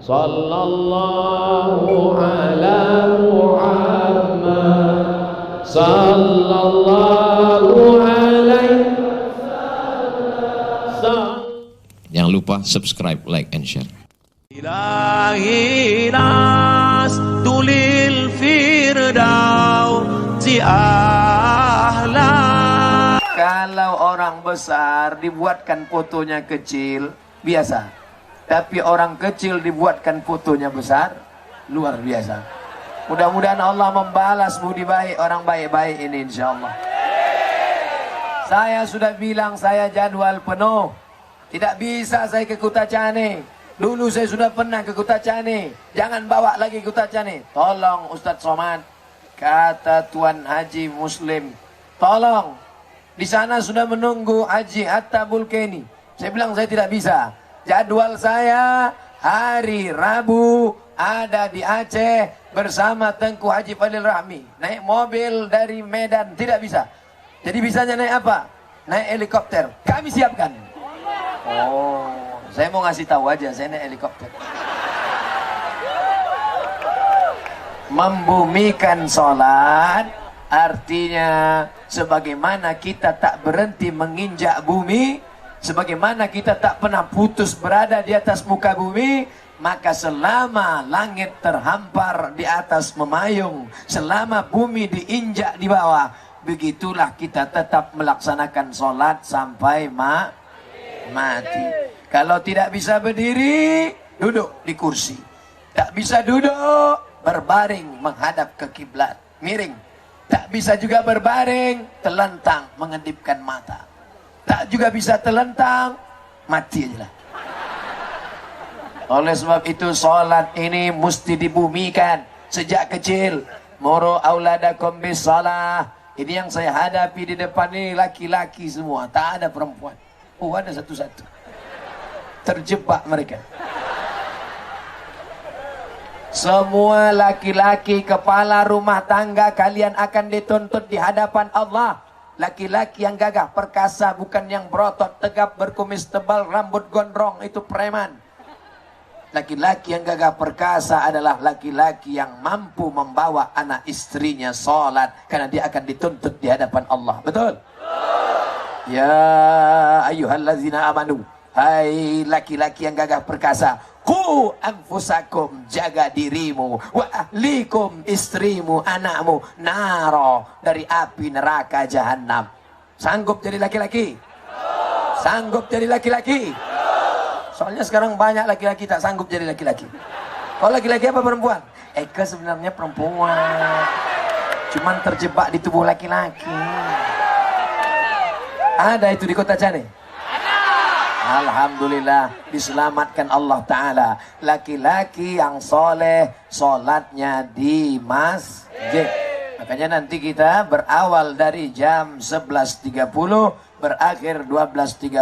Sallallahu ala Muhammad. Sallallahu alaihi wasallam. Jangan lupa subscribe, like, and share. Ilahi nas tulil firdausi ahla. Kalau orang besar dibuatkan fotonya kecil, biasa. Tapi orang kecil dibuatkan fotonya besar, luar biasa. Mudah-mudahan Allah membalas budi baik orang baik-baik ini, insyaallah. Saya sudah bilang saya jadwal penuh. Tidak bisa saya ke Kutacani. Dulu saya sudah pernah ke Kutacani. Jangan bawa lagi Kutacani. Tolong Ustadz Somad, kata Tuan Haji Muslim, tolong. Di sana sudah menunggu Haji Hatta Bulkeni. Saya bilang saya tidak bisa. Jadwal saya hari Rabu ada di Aceh bersama Tengku Haji Fadil Rahmi. Naik mobil dari Medan tidak bisa. Jadi bisanya naik apa? Naik helikopter. Kami siapkan. Oh, saya mau ngasih tahu aja, saya naik helikopter. Membumikan sholat artinya sebagaimana kita tak berhenti menginjak bumi, sebagaimana kita tak pernah putus berada di atas muka bumi, maka selama langit terhampar di atas memayung, selama bumi diinjak di bawah, begitulah kita tetap melaksanakan sholat sampai mati. Kalau tidak bisa berdiri, duduk di kursi. Tak bisa duduk, berbaring menghadap ke kiblat, miring. Tak bisa juga berbaring, telentang mengedipkan mata. Tak juga bisa telentang, mati aja lah. Oleh sebab itu sholat ini mesti dibumikan sejak kecil. Muru auladakum bis shalah. Ini yang saya hadapi di depan ini laki-laki semua, tak ada perempuan. Oh, ada satu-satu. Terjebak mereka. Semua laki-laki kepala rumah tangga kalian akan dituntut di hadapan Allah. Laki-laki yang gagah perkasa, bukan yang berotot tegap berkumis tebal rambut gondrong, itu preman. Laki-laki yang gagah perkasa adalah laki-laki yang mampu membawa anak istrinya sholat, karena dia akan dituntut di hadapan Allah. Betul? Ya ayyuhallazina amanu, hai laki-laki yang gagah perkasa, ku anfusakum, jaga dirimu, wa ahlikum, istrimu, anakmu, naro, dari api neraka jahanam. Sanggup jadi laki-laki? Sanggup jadi laki-laki? Soalnya sekarang banyak laki-laki tak sanggup jadi laki-laki. Kalau laki-laki apa perempuan? Eka sebenarnya perempuan, cuman terjebak di tubuh laki-laki. Ada itu di Kota Cani? Alhamdulillah, diselamatkan Allah Ta'ala. Laki-laki yang soleh, sholatnya di masjid. Makanya nanti kita berawal dari jam 11.30, berakhir 12.30,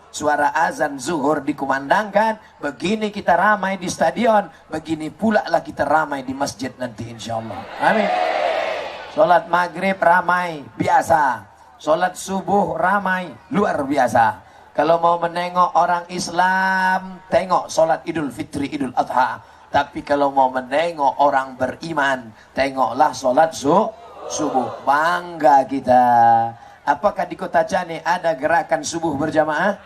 suara azan zuhur dikumandangkan. Begini kita ramai di stadion, begini pula lah kita ramai di masjid nanti insyaAllah. Amin. Sholat maghrib ramai, biasa. Sholat subuh ramai, luar biasa. Kalau mau menengok orang Islam, tengok sholat Idul Fitri, Idul Adha. Tapi kalau mau menengok orang beriman, tengoklah sholat subuh. Bangga kita. Apakah di Kota Cani ada gerakan subuh berjamaah?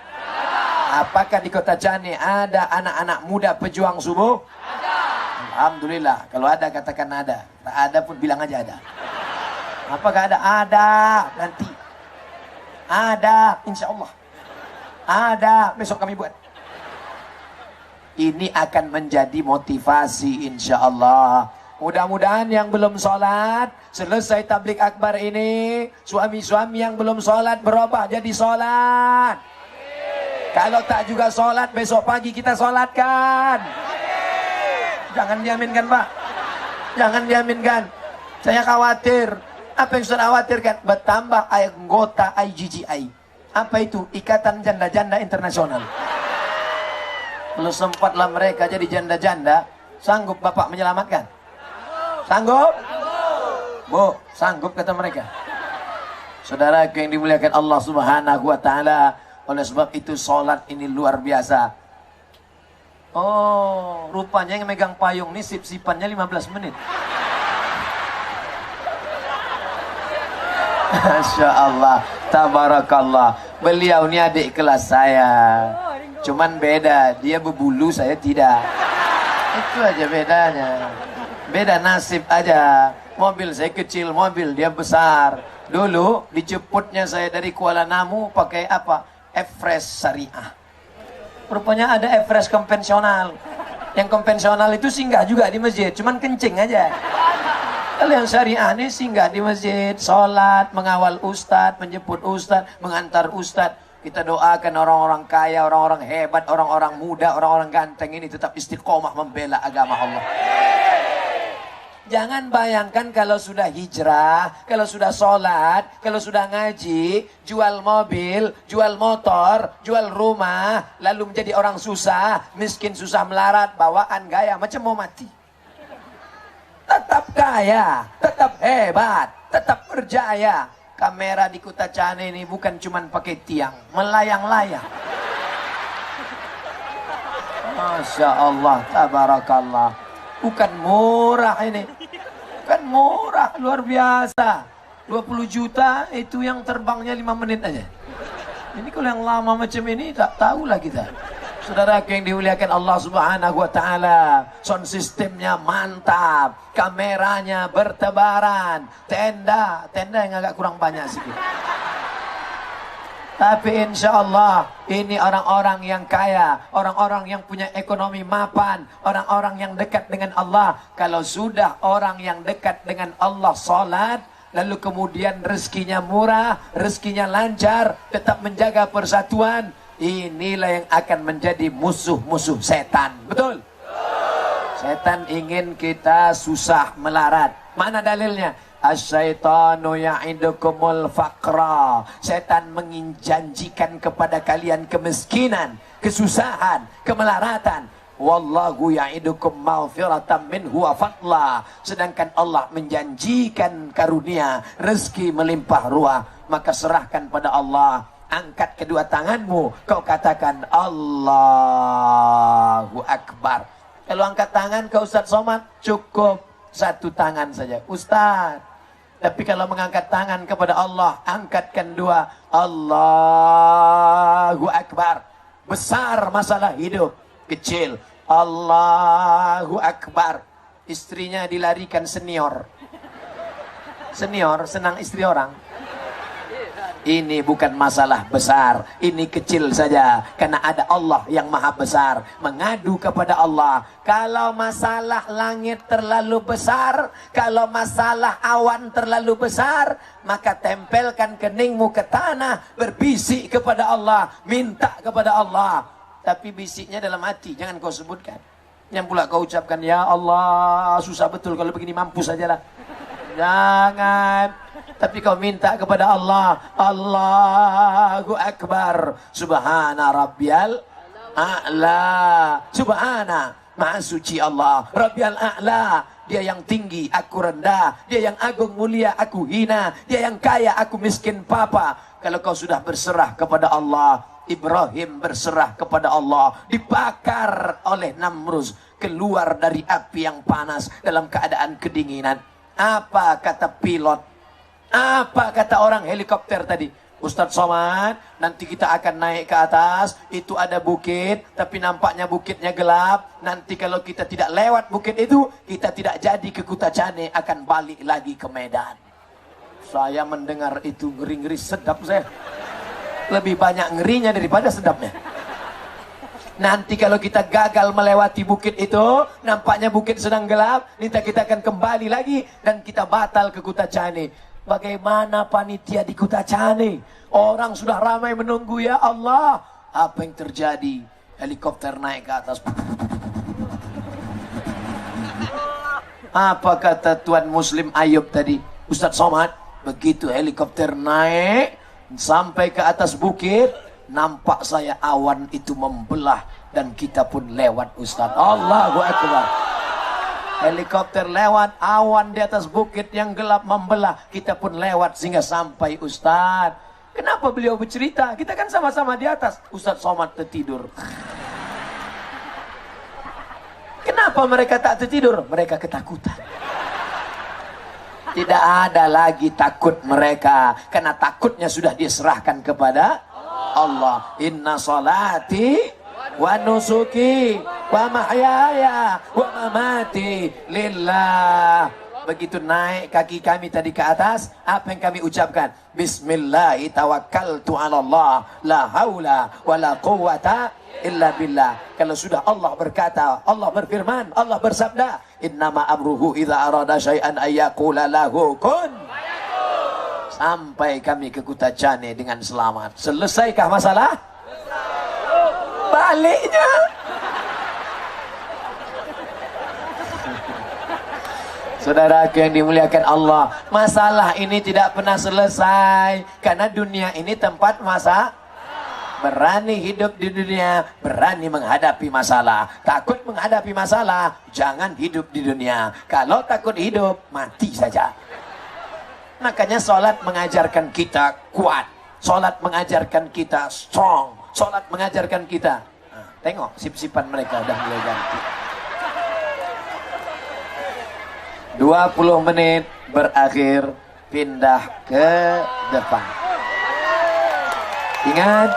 Apakah di Kota Cani ada anak-anak muda pejuang subuh? Ada. Alhamdulillah. Kalau ada katakan ada. Tak ada pun bilang aja ada. Apakah ada? Ada. Nanti. Ada. Insya Allah. Ada. Besok kami buat. Ini akan menjadi motivasi insya Allah. Mudah-mudahan yang belum sholat, selesai tablik akbar ini, suami-suami yang belum sholat berubah jadi sholat. Kalau tak juga sholat, besok pagi kita sholatkan. Jangan diaminkan Pak. Jangan diaminkan. Saya khawatir. Apa yang sudah khawatirkan? Bertambah anggota IGGI. Apa itu? Ikatan Janda-Janda Internasional. Kalau sempatlah mereka jadi janda-janda, sanggup Bapak menyelamatkan? Sanggup? Bu, sanggup kata mereka. Saudara yang dimuliakan Allah Subhanahu wa Ta'ala, oleh sebab itu sholat ini luar biasa. Oh, rupanya yang megang payung nih sip-sipannya 15 menit. Masya Allah, tabarakallah. Beliau ini adik kelas saya. Cuman beda, dia berbulu, saya tidak. Itu aja bedanya. Beda nasib aja. Mobil saya kecil, mobil dia besar. Dulu dijemputnya saya dari Kuala Namu pakai apa? Everest Syariah. Rupanya ada Everest konvensional. Yang konvensional itu singgah juga di masjid, cuman kencing aja. Kalau yang syariah ini singgah di masjid, sholat, mengawal ustadz, menjemput ustadz, mengantar ustadz. Kita doakan orang-orang kaya, orang-orang hebat, orang-orang muda, orang-orang ganteng ini tetap istiqomah membela agama Allah. Jangan bayangkan kalau sudah hijrah, kalau sudah sholat, kalau sudah ngaji, jual mobil, jual motor, jual rumah, lalu menjadi orang susah, miskin susah melarat, bawaan gaya macam mau mati. Tetap kaya, tetap hebat, tetap berjaya. Kamera di Kutacane ini bukan cuma pakai tiang, melayang-layang. Masya Allah, tabarakallah. Bukan murah ini. Bukan murah, luar biasa. 20 juta itu yang terbangnya 5 menit aja. Ini kalau yang lama macam ini tak tahulah kita. Saudara yang dimuliakan Allah Subhanahu wa taala, sound systemnya mantap, kameranya bertebaran, tenda yang agak kurang banyak sedikit. Tapi insya Allah ini orang-orang yang kaya, orang-orang yang punya ekonomi mapan, orang-orang yang dekat dengan Allah. Kalau sudah orang yang dekat dengan Allah salat, lalu kemudian rezekinya murah, rezekinya lancar, tetap menjaga persatuan, inilah yang akan menjadi musuh-musuh setan. Betul? Setan ingin kita susah melarat. Mana dalilnya? Asyaitanu ya'idukumul faqra. Setan menjanjikan kepada kalian kemiskinan, kesusahan, kemelaratan. Wallahu ya'idukum maghfiratan minhu wa fadla. Sedangkan Allah menjanjikan karunia, rezeki melimpah ruah. Maka serahkan pada Allah. Angkat kedua tanganmu, kau katakan Allahu Akbar. Kalau angkat tangan ke Ustadz Somad, cukup satu tangan saja, Ustadz. Tapi kalau mengangkat tangan kepada Allah, angkatkan dua. Allahu Akbar. Besar masalah hidup, kecil. Allahu Akbar. Istrinya dilarikan senior. Senior senang istri orang. Ini bukan masalah besar, ini kecil saja. Karena ada Allah yang maha besar. Mengadu kepada Allah. Kalau masalah langit terlalu besar, kalau masalah awan terlalu besar, maka tempelkan keningmu ke tanah, berbisik kepada Allah, minta kepada Allah. Tapi bisiknya dalam hati, jangan kau sebutkan. Yang pula kau ucapkan, ya Allah, susah betul kalau begini, mampus sajalah. Jangan. Tapi kau minta kepada Allah, Allahu Akbar, Subhana Rabbiyal A'la, Subhana, Maha Suci Allah, Rabbiyal A'la, Dia yang tinggi, aku rendah, Dia yang agung mulia, aku hina, Dia yang kaya, aku miskin papa. Kalau kau sudah berserah kepada Allah, Ibrahim berserah kepada Allah, dibakar oleh Namrus, keluar dari api yang panas dalam keadaan kedinginan. Apa kata pilot? Apa kata orang helikopter tadi? Ustadz Somad, nanti kita akan naik ke atas, itu ada bukit, tapi nampaknya bukitnya gelap. Nanti kalau kita tidak lewat bukit itu, kita tidak jadi ke Kutacane, akan balik lagi ke Medan. Saya mendengar itu ngeri-ngeri, sedap saya. Lebih banyak ngerinya daripada sedapnya. Nanti kalau kita gagal melewati bukit itu, nampaknya bukit sedang gelap, nanti kita akan kembali lagi dan kita batal ke Kutacane. Bagaimana panitia di Kutacane? Orang sudah ramai menunggu, ya Allah. Apa yang terjadi? Helikopter naik ke atas. Apa kata Tuan Muslim Ayub tadi? Ustadz Somad, begitu helikopter naik sampai ke atas bukit, nampak saya awan itu membelah dan kita pun lewat, Ustadz. Allahu Akbar. Helikopter lewat, awan di atas bukit yang gelap membelah, kita pun lewat sehingga sampai, Ustadz. Kenapa beliau bercerita? Kita kan sama-sama di atas. Ustadz Somad tertidur. Kenapa mereka tak tertidur? Mereka ketakutan. Tidak ada lagi takut mereka, karena takutnya sudah diserahkan kepada Allah. Inna salati wa nusuki wa mahyaya wa mamati lillah. Begitu naik kaki kami tadi ke atas, apa yang kami ucapkan? Bismillahi tawakkaltu ala Allah, la haula wa la quwwata illa billah. Kalau sudah Allah berkata, Allah berfirman, Allah bersabda, innama amruhu idza arada syai'an ayyaqula lahu kun. Sampai kami ke Kutacane dengan selamat. Selesaikah masalah? Baliknya. Saudaraku yang dimuliakan Allah, masalah ini tidak pernah selesai, karena dunia ini tempat masa. Berani hidup di dunia, berani menghadapi masalah. Takut menghadapi masalah, jangan hidup di dunia. Kalau takut hidup, mati saja. Makanya sholat mengajarkan kita kuat, sholat mengajarkan kita strong, sholat mengajarkan kita. Nah, tengok sip-sipan mereka udah mulai ganti. 20 menit berakhir, pindah ke depan. Ingat,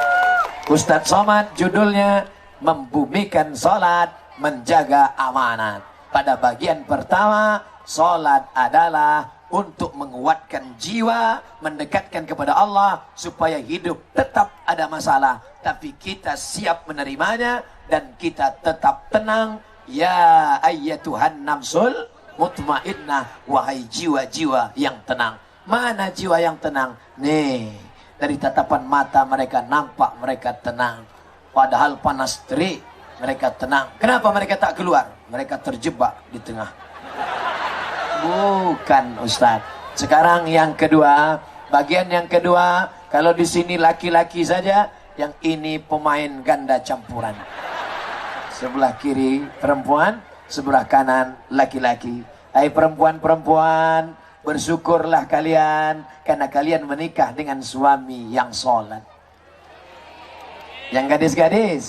Ustadz Somad judulnya membumikan sholat, menjaga amanat. Pada bagian pertama, sholat adalah untuk menguatkan jiwa, mendekatkan kepada Allah, supaya hidup tetap ada masalah, tapi kita siap menerimanya, dan kita tetap tenang. Ya ayyatuhan namsul mutmainnah, wahai jiwa-jiwa yang tenang. Mana jiwa yang tenang? Nih, dari tatapan mata mereka nampak mereka tenang. Padahal panas terik, mereka tenang. Kenapa mereka tak keluar? Mereka terjebak di tengah. Bukan Ustaz. Sekarang yang kedua, bagian yang kedua. Kalau di sini laki-laki saja, yang ini pemain ganda campuran. Sebelah kiri perempuan, sebelah kanan laki-laki. Hai perempuan-perempuan, bersyukurlah kalian karena kalian menikah dengan suami yang sholat. Yang gadis-gadis,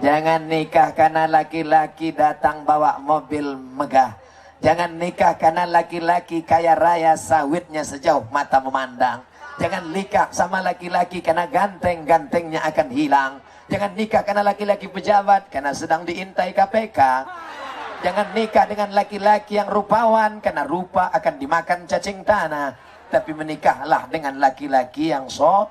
jangan nikah karena laki-laki datang bawa mobil megah. Jangan nikah karena laki-laki kaya raya, sawitnya sejauh mata memandang. Jangan nikah sama laki-laki karena ganteng-gantengnya akan hilang. Jangan nikah karena laki-laki pejabat karena sedang diintai KPK. Jangan nikah dengan laki-laki yang rupawan karena rupa akan dimakan cacing tanah. Tapi menikahlah dengan laki-laki yang sholat.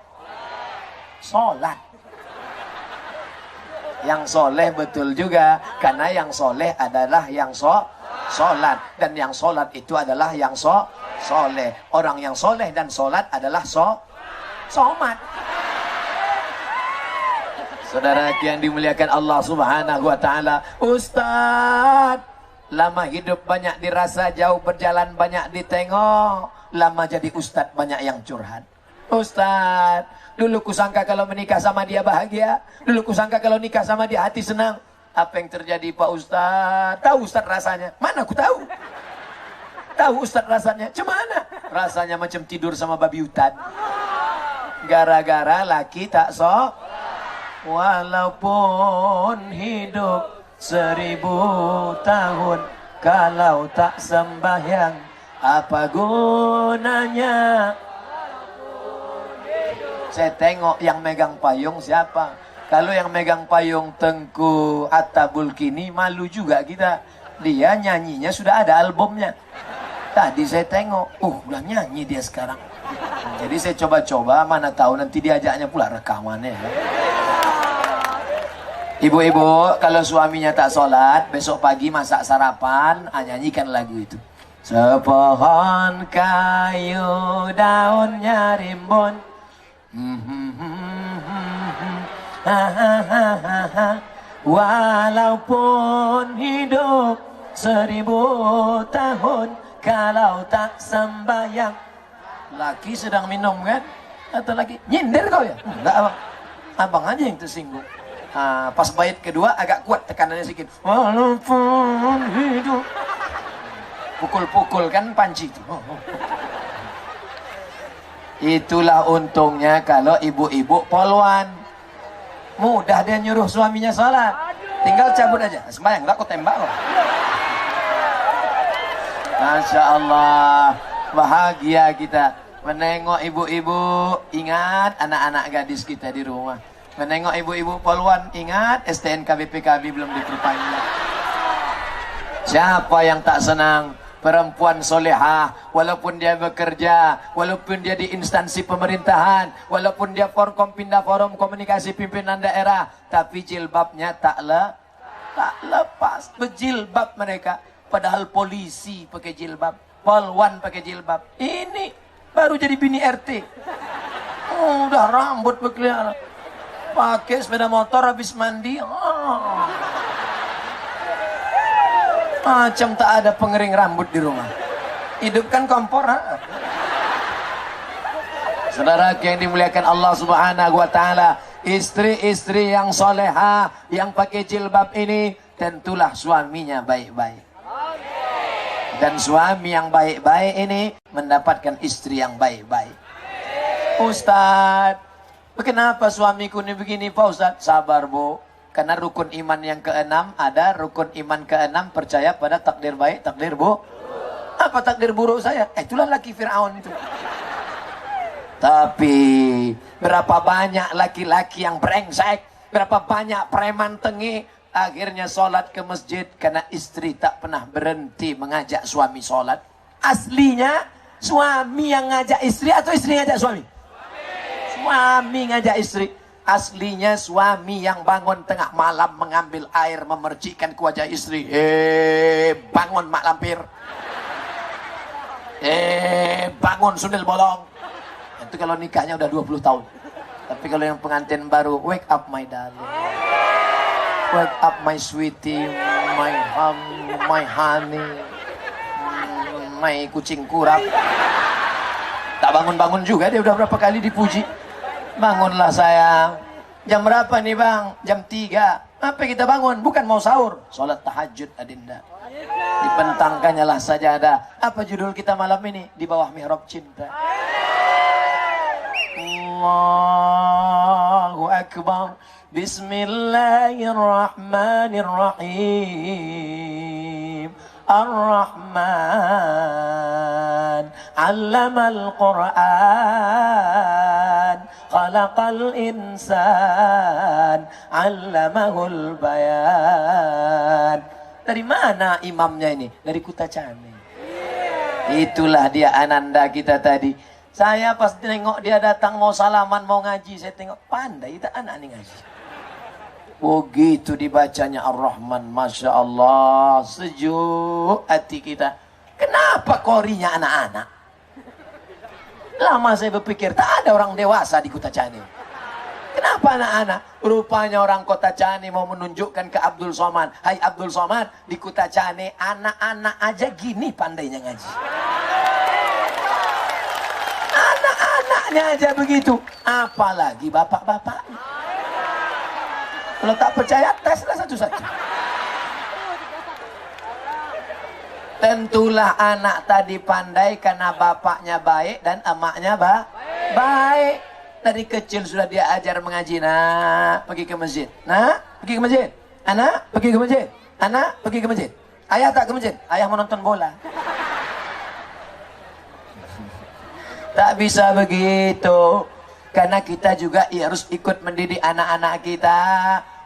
Yang soleh betul juga, karena yang soleh adalah yang sholat, dan yang sholat itu adalah yang soleh. Orang yang soleh dan sholat adalah somat. Saudara yang dimuliakan Allah Subhanahu wa Ta'ala, Ustaz, lama hidup banyak dirasa, jauh berjalan banyak ditengok. Lama jadi ustaz banyak yang curhat. Ustaz, dulu kusangka kalau menikah sama dia bahagia. Dulu kusangka kalau nikah sama dia hati senang. Apa yang terjadi Pak Ustaz? Tahu Ustaz rasanya? Mana aku tahu? Tahu Ustaz rasanya? Cemana? Rasanya macam tidur sama babi hutan. Gara-gara laki tak walaupun hidup 1000 tahun, kalau tak sembahyang, apa gunanya? Saya tengok yang megang payung siapa. Kalau yang megang payung Tengku Atabulkini, malu juga kita. Dia nyanyinya sudah ada albumnya. Tadi saya tengok, udah nyanyi dia sekarang. Jadi saya coba-coba, mana tahu nanti diajaknya pula rekamannya. Ibu-ibu, kalau suaminya tak sholat, besok pagi masak sarapan, nyanyikan lagu itu. Sepohon kayu daunnya rimbun, walaupun hidup 1000 tahun, kalau tak sembahyang. Laki sedang minum kan? Atau laki nyindir kau ya? Enggak abang, abang aja yang tersinggung. Pas bait kedua agak kuat tekanannya sedikit. Walaupun hidup, pukul-pukul kan panci itu. Itulah untungnya kalau ibu-ibu poluan. Mudah dia nyuruh suaminya sholat. Tinggal cabut aja. Sembahyang, enggak kau tembak loh. Masya Allah, bahagia kita menengok ibu-ibu. Ingat anak-anak gadis kita di rumah. Menengok ibu-ibu poluan. Ingat STNK BPKB belum diperpanjang. Siapa yang tak senang perempuan solehah, walaupun dia bekerja, walaupun dia di instansi pemerintahan, walaupun dia Forkom pindah forum komunikasi pimpinan daerah, tapi jilbabnya tak lepas. Berjilbab mereka, padahal polisi pakai jilbab, polwan pakai jilbab. Ini baru jadi bini RT. Udah rambut berkeliaran, pakai sepeda motor habis mandi. Macam tak ada pengering rambut di rumah. Hidupkan kompor. Saudara yang dimuliakan Allah Subhanahu wa taala, istri-istri yang soleha yang pakai jilbab ini tentulah suaminya baik-baik. Dan suami yang baik-baik ini mendapatkan istri yang baik-baik. Ustaz, kenapa suamiku ini begini Pak Ustaz? Sabar Bu. Karena rukun iman yang keenam ada, rukun iman keenam percaya pada takdir baik, takdir buruk. Apa takdir buruk saya? Itulah laki Fir'aun itu. Tapi berapa banyak laki-laki yang brengsek, berapa banyak preman tengik, akhirnya sholat ke masjid karena istri tak pernah berhenti mengajak suami sholat. Aslinya suami yang ngajak istri atau istri ngajak suami? Suami ngajak istri. Aslinya suami yang bangun tengah malam mengambil air memercikkan ke wajah istri. Bangun mak lampir. Bangun sundel bolong. Itu kalau nikahnya udah 20 tahun. Tapi kalau yang pengantin baru, wake up my darling, wake up my sweetie, my honey, my kucing kurap. Tak bangun-bangun juga, dia udah berapa kali dipuji. Bangunlah sayang. Jam berapa nih bang? Jam 3. Apa kita bangun? Bukan mau sahur. Sholat tahajud adinda. Dibentangkannya lah sajadah. Apa judul kita malam ini? Di bawah mihrab cinta. Allahu Akbar. Bismillahirrahmanirrahim. Ar-Rahman 'allamal Qur'an, khalaqal insan, 'allamahul bayan. Dari mana imamnya ini? Dari Kutacani. Itulah dia Ananda kita tadi. Saya pas tengok dia datang mau salaman, mau ngaji, saya tengok pandai tak anak ni ngaji. Begitu dibacanya Ar-Rahman, Masya Allah, sejuk hati kita. Kenapa korinya anak-anak? Lama saya berpikir, tak ada orang dewasa di Kutacani. Kenapa anak-anak? Rupanya orang Kutacani mau menunjukkan ke Abdul Somad. Hai Abdul Somad, di Kutacani anak-anak aja gini pandainya ngaji. Anak-anaknya aja begitu, apalagi bapak-bapak. Kalau tak percaya, teslah satu-satu. Tentulah anak tadi pandai karena bapaknya baik dan emaknya baik. Dari kecil sudah dia ajar mengaji. Nak, pergi ke masjid. Nak, pergi ke masjid. Anak, pergi ke masjid. Anak, pergi ke masjid. Ayah tak ke masjid. Ayah mau nonton bola. Tak bisa begitu. Karena kita juga harus ikut mendidik anak-anak kita.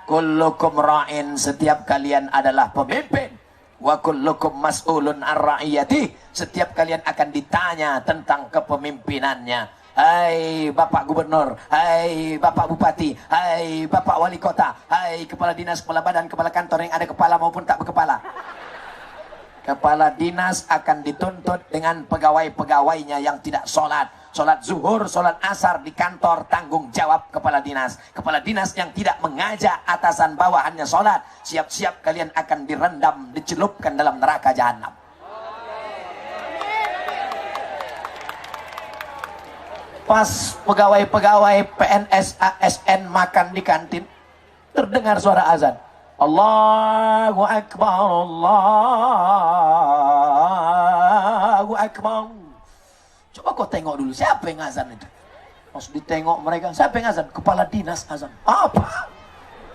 Kullukum ra'in, setiap kalian adalah pemimpin. Wa kullukum mas'ulun ar-ra'iyati, setiap kalian akan ditanya tentang kepemimpinannya. Hai Bapak Gubernur, hai Bapak Bupati, hai Bapak Wali Kota, hai Kepala Dinas, Kepala Badan, Kepala Kantor yang ada kepala maupun tak berkepala. Kepala dinas akan dituntut dengan pegawai-pegawainya yang tidak sholat. Sholat zuhur, sholat asar di kantor, tanggung jawab kepala dinas. Kepala dinas yang tidak mengajak atasan bawahannya sholat, siap-siap kalian akan direndam, dicelupkan dalam neraka jahanam. Pas pegawai-pegawai PNS, ASN makan di kantin, terdengar suara azan. Allahu Akbar, Allahu Akbar. Coba kau tengok dulu, siapa yang azan itu? Pas ditengok mereka, siapa yang azan? Kepala dinas azan. Apa?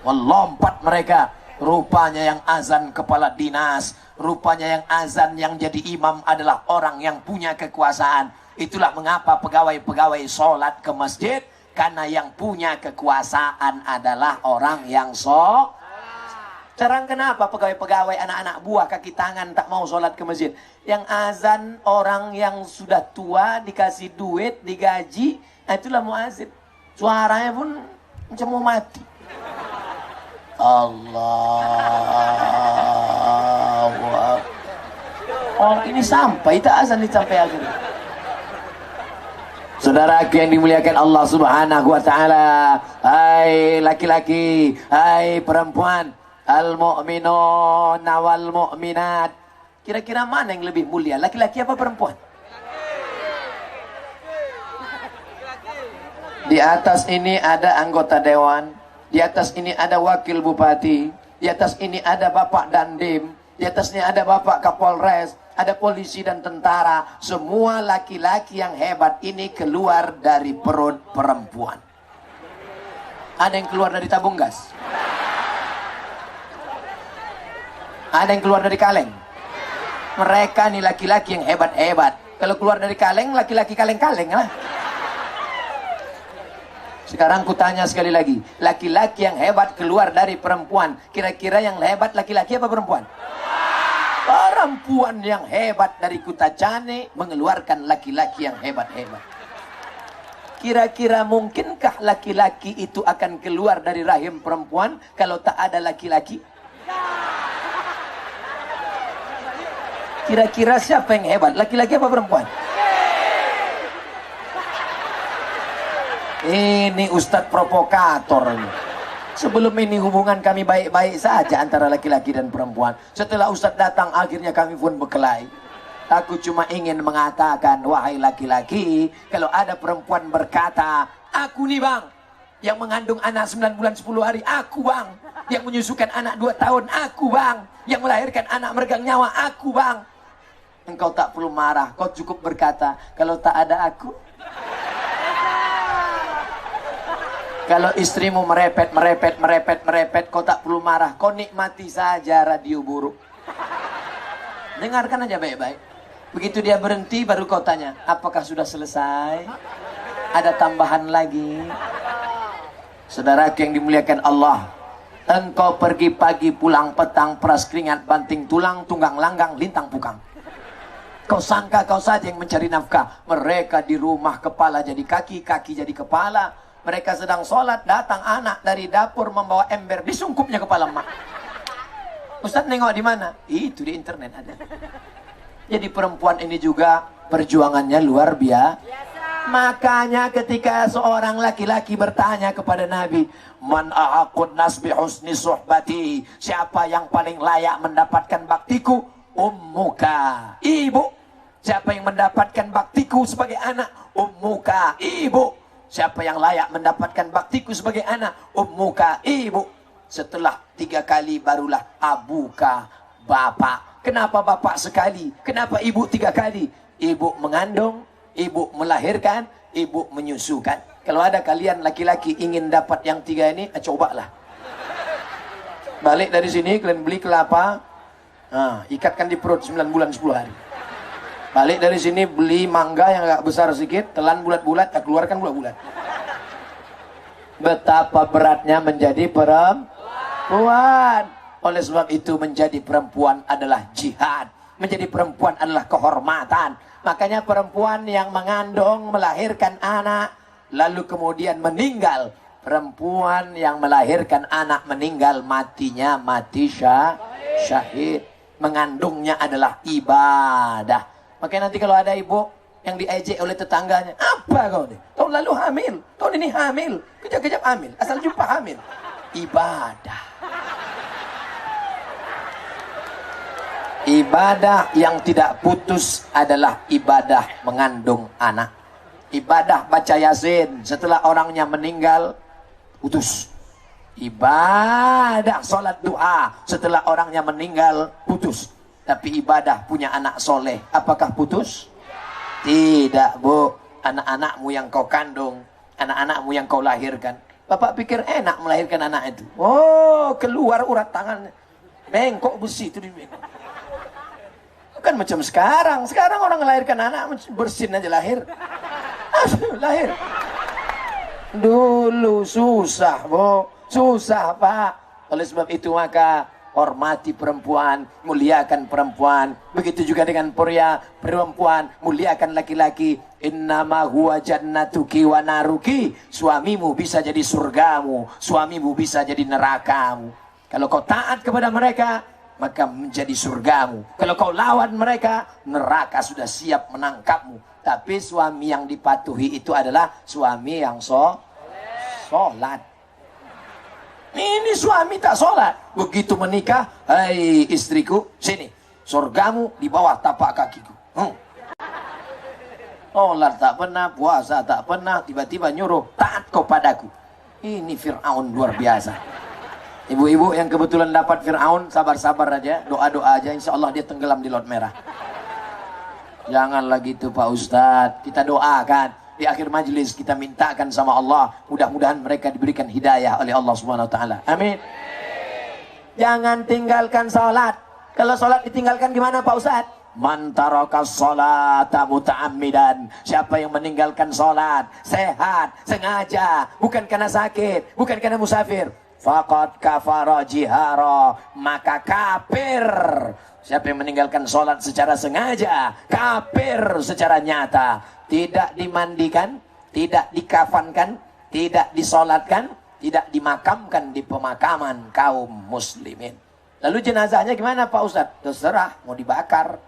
Melompat mereka. Rupanya yang azan kepala dinas, rupanya yang azan yang jadi imam adalah orang yang punya kekuasaan. Itulah mengapa pegawai-pegawai sholat ke masjid, karena yang punya kekuasaan adalah orang yang Sekarang kenapa pegawai-pegawai anak-anak buah kaki tangan tak mau sholat ke masjid? Yang azan orang yang sudah tua, dikasih duit, digaji, itulah muazin. Suaranya pun macam mau mati. Allah. Oh, ini sampai tak azan sampai akhir. Saudara yang dimuliakan Allah Subhanahu wa taala, hai laki-laki, hai perempuan, al-mu'minun wal mu'minat. Kira-kira mana yang lebih mulia, laki-laki apa perempuan? Di atas ini ada anggota dewan, di atas ini ada wakil bupati, di atas ini ada bapak dandim, di atasnya ada bapak kapolres, ada polisi dan tentara. Semua laki-laki yang hebat ini keluar dari perut perempuan. Ada yang keluar dari tabung gas, ada yang keluar dari kaleng. Mereka nih laki-laki yang hebat-hebat. Kalau keluar dari kaleng, laki-laki kaleng-kaleng lah. Sekarang kutanya sekali lagi, laki-laki yang hebat keluar dari perempuan, kira-kira yang hebat laki-laki apa perempuan? Perempuan yang hebat dari Kutacane mengeluarkan laki-laki yang hebat-hebat. Kira-kira mungkinkah laki-laki itu akan keluar dari rahim perempuan kalau tak ada laki-laki? Kira-kira siapa yang hebat, laki-laki apa perempuan? Ini Ustadz provokator ini. Sebelum ini hubungan kami baik-baik saja antara laki-laki dan perempuan. Setelah Ustadz datang akhirnya kami pun berkelahi. Aku cuma ingin mengatakan, wahai laki-laki, kalau ada perempuan berkata, aku nih bang, yang mengandung anak 9 bulan 10 hari, aku bang. Yang menyusukan anak 2 tahun, aku bang. Yang melahirkan anak meregang nyawa, aku bang. Engkau tak perlu marah, kau cukup berkata, kalau tak ada aku. Kalau istrimu merepet, kau tak perlu marah. Kau nikmati saja radio buruk. Dengarkan aja baik-baik. Begitu dia berhenti, baru kau tanya, apakah sudah selesai? Ada tambahan lagi? Saudara yang dimuliakan Allah, engkau pergi pagi, pulang petang, peras keringat, banting tulang, tunggang langgang, lintang pukang. Kau sangka kau saja yang mencari nafkah. Mereka di rumah, kepala jadi kaki, kaki jadi kepala. Mereka sedang sholat, datang anak dari dapur membawa ember, disungkupnya kepala emak. Ustadz nengok di mana? Itu di internet ada. Jadi perempuan ini juga perjuangannya luar biasa. Makanya ketika seorang laki-laki bertanya kepada Nabi, man a'aqun nas bi husni suhbati, siapa yang paling layak mendapatkan baktiku? Ummuka, ibu. Siapa yang mendapatkan baktiku sebagai anak? Ummuka, ibu. Siapa yang layak mendapatkan baktiku sebagai anak? Ummuka, ibu. Setelah 3 kali barulah abuka, bapak. Kenapa bapak sekali? Kenapa ibu 3 kali? Ibu mengandung, ibu melahirkan, ibu menyusukan. Kalau ada kalian laki-laki ingin dapat yang 3 ini, cobalah. Balik dari sini, kalian beli kelapa, ikatkan di perut 9 bulan 10 hari. Balik dari sini beli mangga yang agak besar sedikit, telan bulat-bulat, keluarkan bulat-bulat. Betapa beratnya menjadi perempuan. Oleh sebab itu menjadi perempuan adalah jihad. Menjadi perempuan adalah kehormatan. Makanya perempuan yang mengandung, melahirkan anak, lalu kemudian meninggal. Perempuan yang melahirkan anak meninggal, matinya mati syahid. Mengandungnya adalah ibadah. Makanya nanti kalau ada ibu yang diejek oleh tetangganya, apa kau nih? Tahun lalu hamil, tahun ini hamil, kejap-kejap hamil, asal jumpa hamil. Ibadah. Ibadah yang tidak putus adalah ibadah mengandung anak. Ibadah baca Yasin setelah orangnya meninggal, putus. Ibadah sholat duha setelah orangnya meninggal, putus. Tapi ibadah punya anak soleh, apakah putus? Tidak, bu. Anak-anakmu yang kau kandung, anak-anakmu yang kau lahirkan, Bapak pikir enak melahirkan anak itu. Oh, keluar urat tangannya. Bengkok besi itu di bengkok. Bukan macam sekarang. Sekarang orang melahirkan anak bersin aja lahir. Lahir. Dulu susah, Bu. Susah, Pak. Oleh sebab itu maka hormati perempuan, muliakan perempuan. Begitu juga dengan pria, perempuan, muliakan laki-laki. Innama huwa jannatuki wa naruki. Suamimu bisa jadi surgamu, suamimu bisa jadi nerakamu. Kalau kau taat kepada mereka, maka menjadi surgamu. Kalau kau lawan mereka, neraka sudah siap menangkapmu. Tapi suami yang dipatuhi itu adalah suami yang sholat. Ini suami tak sholat. Begitu menikah, hai istriku, sini, surgamu di bawah tapak kakiku. Sholat tak pernah, puasa tak pernah, tiba-tiba nyuruh taat kau padaku. Ini Fir'aun luar biasa. Ibu-ibu yang kebetulan dapat Fir'aun, sabar-sabar aja, doa-doa aja, insya Allah dia tenggelam di Laut Merah. Janganlah gitu Pak Ustadz, kita doakan. Di akhir majelis kita mintakan sama Allah, mudah-mudahan mereka diberikan hidayah oleh Allah Subhanahu wa taala. Amin. Jangan tinggalkan salat. Kalau salat ditinggalkan gimana Pak Ustaz? Man taraka sholata muta'ammidan. Siapa yang meninggalkan salat sehat, sengaja, bukan karena sakit, bukan karena musafir, faqad kafara jihara, maka kafir. Siapa yang meninggalkan sholat secara sengaja, kafir secara nyata. Tidak dimandikan, tidak dikafankan, tidak disolatkan, tidak dimakamkan di pemakaman kaum muslimin. Lalu jenazahnya gimana Pak Ustadz? Terserah, mau dibakar.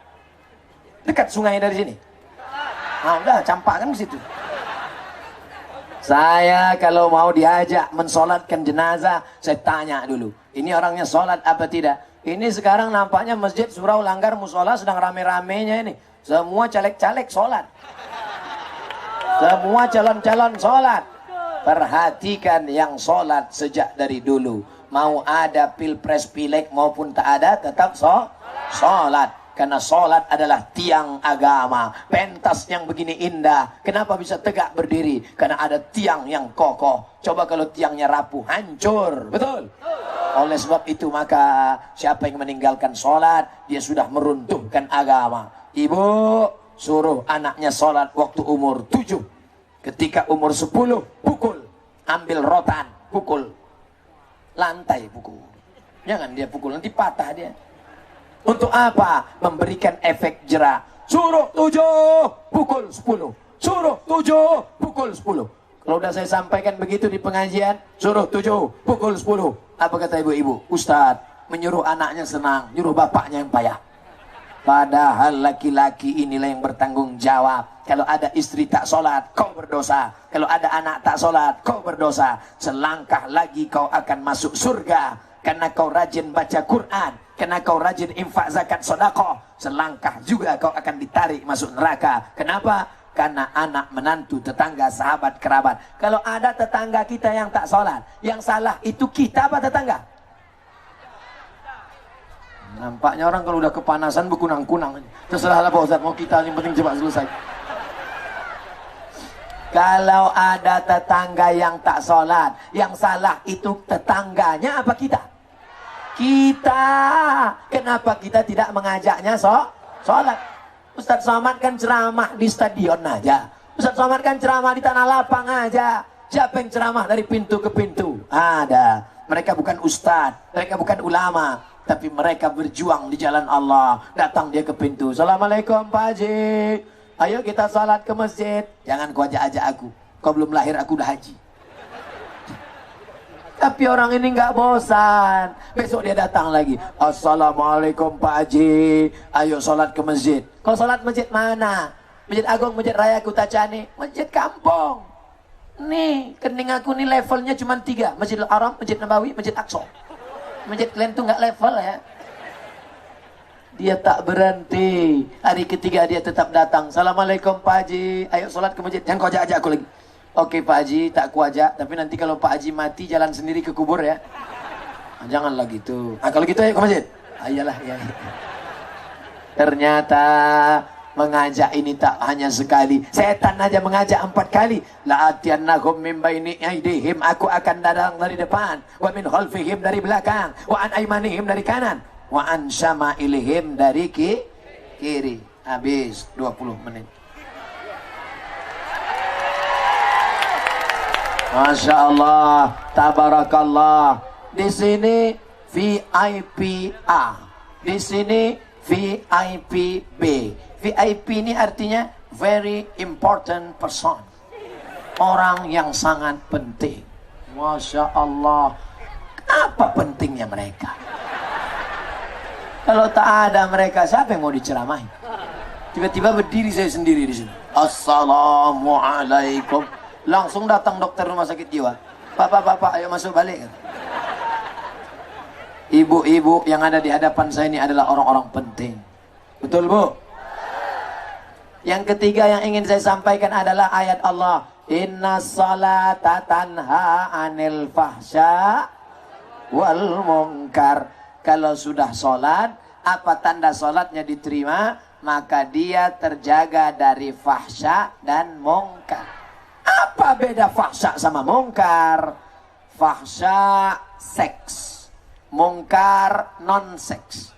Dekat sungai dari sini. Nah, udah campakkan ke situ. Saya kalau mau diajak mensolatkan jenazah, saya tanya dulu, ini orangnya sholat apa tidak? Ini sekarang nampaknya masjid Surau Langgar Musola sedang rame-ramenya ini. Semua caleg-caleg sholat. Semua calon-calon sholat. Perhatikan yang sholat sejak dari dulu. Mau ada pilpres pileg maupun tak ada, tetap sholat. Karena sholat adalah tiang agama. Pentas yang begini indah, kenapa bisa tegak berdiri? Karena ada tiang yang kokoh. Coba kalau tiangnya rapuh, hancur. Betul? Oleh sebab itu maka siapa yang meninggalkan sholat, dia sudah meruntuhkan agama. Ibu suruh anaknya sholat waktu umur 7. Ketika umur 10, pukul. Ambil rotan, pukul. Lantai pukul. Jangan dia pukul, nanti patah dia. Untuk apa? Memberikan efek jera. Suruh 7, pukul 10. Suruh 7, pukul 10. Kalau udah saya sampaikan begitu di pengajian, suruh 7, pukul 10. Apa kata ibu-ibu? Ustadz, menyuruh anaknya senang, nyuruh bapaknya yang payah. Padahal laki-laki inilah yang bertanggung jawab. Kalau ada istri tak sholat, kau berdosa. Kalau ada anak tak sholat, kau berdosa. Selangkah lagi kau akan masuk surga. Karena kau rajin baca Quran, karena kau rajin infak zakat sedekah. Selangkah juga kau akan ditarik masuk neraka. Kenapa? Karena anak, menantu, tetangga, sahabat, kerabat. Kalau ada tetangga kita yang tak sholat, yang salah itu kita apa tetangga? Nampaknya orang kalau udah kepanasan berkunang-kunang. Terserahlah Pak Ustadz, mau kita yang penting cepat selesai. Kalau ada tetangga yang tak sholat, yang salah itu tetangganya apa kita? Kita. Kenapa kita tidak mengajaknya sholat? Ustadz Somad kan ceramah di stadion aja. Ustadz Somad kan ceramah di tanah lapang aja. Siapa yang ceramah dari pintu ke pintu? Ada. Mereka bukan ustadz, mereka bukan ulama, tapi mereka berjuang di jalan Allah. Datang dia ke pintu. Assalamualaikum Pak Haji. Ayo kita salat ke masjid. Jangan kau ajak-ajak aku. Kau belum lahir, aku udah haji. Tapi orang ini nggak bosan. Besok dia datang lagi. Assalamualaikum Pak Haji. Ayo salat ke masjid. Kau salat masjid mana? Masjid Agung, Masjid Raya Kutacani, masjid kampung. Nih, kening aku nih levelnya cuma 3. Masjidil Haram, Masjid Nabawi, Masjid Aqsa. Masjid kalian tuh nggak level ya. Dia tak berhenti. Hari ketiga dia tetap datang. Assalamualaikum Pak Haji. Ayo sholat ke masjid. Jangan kau ajak aku lagi. Oke Pak Haji, tak ku ajak. Tapi nanti kalau Pak Haji mati jalan sendiri ke kubur ya. Nah, janganlah gitu. Nah, kalau gitu ayo ke masjid. Ayolah ya. Ternyata Mengajak ini tak hanya sekali. Setan aja mengajak 4 kali. La'atiyannahum min baini aydihim, aku akan datang dari depan. Wa min khalfihim, dari belakang. Wa an aymanihim, dari kanan. Wa an syama'ilihim, dari kiri. Habis 20 menit. Masya Allah, tabarakallah. Di sini VIP A, di sini VIP B. VIP ini artinya very important person, orang yang sangat penting. Masya Allah. Apa pentingnya mereka? Kalau tak ada mereka, siapa yang mau diceramahi? Tiba-tiba berdiri saya sendiri di sini. Assalamualaikum. Langsung datang dokter rumah sakit jiwa. Bapak-bapak, ayo masuk balik. Ibu-ibu yang ada di hadapan saya ini adalah orang-orang penting. Betul, Bu? Yang ketiga yang ingin saya sampaikan adalah ayat Allah. Inna salata tanha anil fahsya wal munkar. Kalau sudah sholat, apa tanda sholatnya diterima? Maka dia terjaga dari fahsya dan munkar. Apa beda fahsya sama munkar? Fahsya seks, munkar non-seks.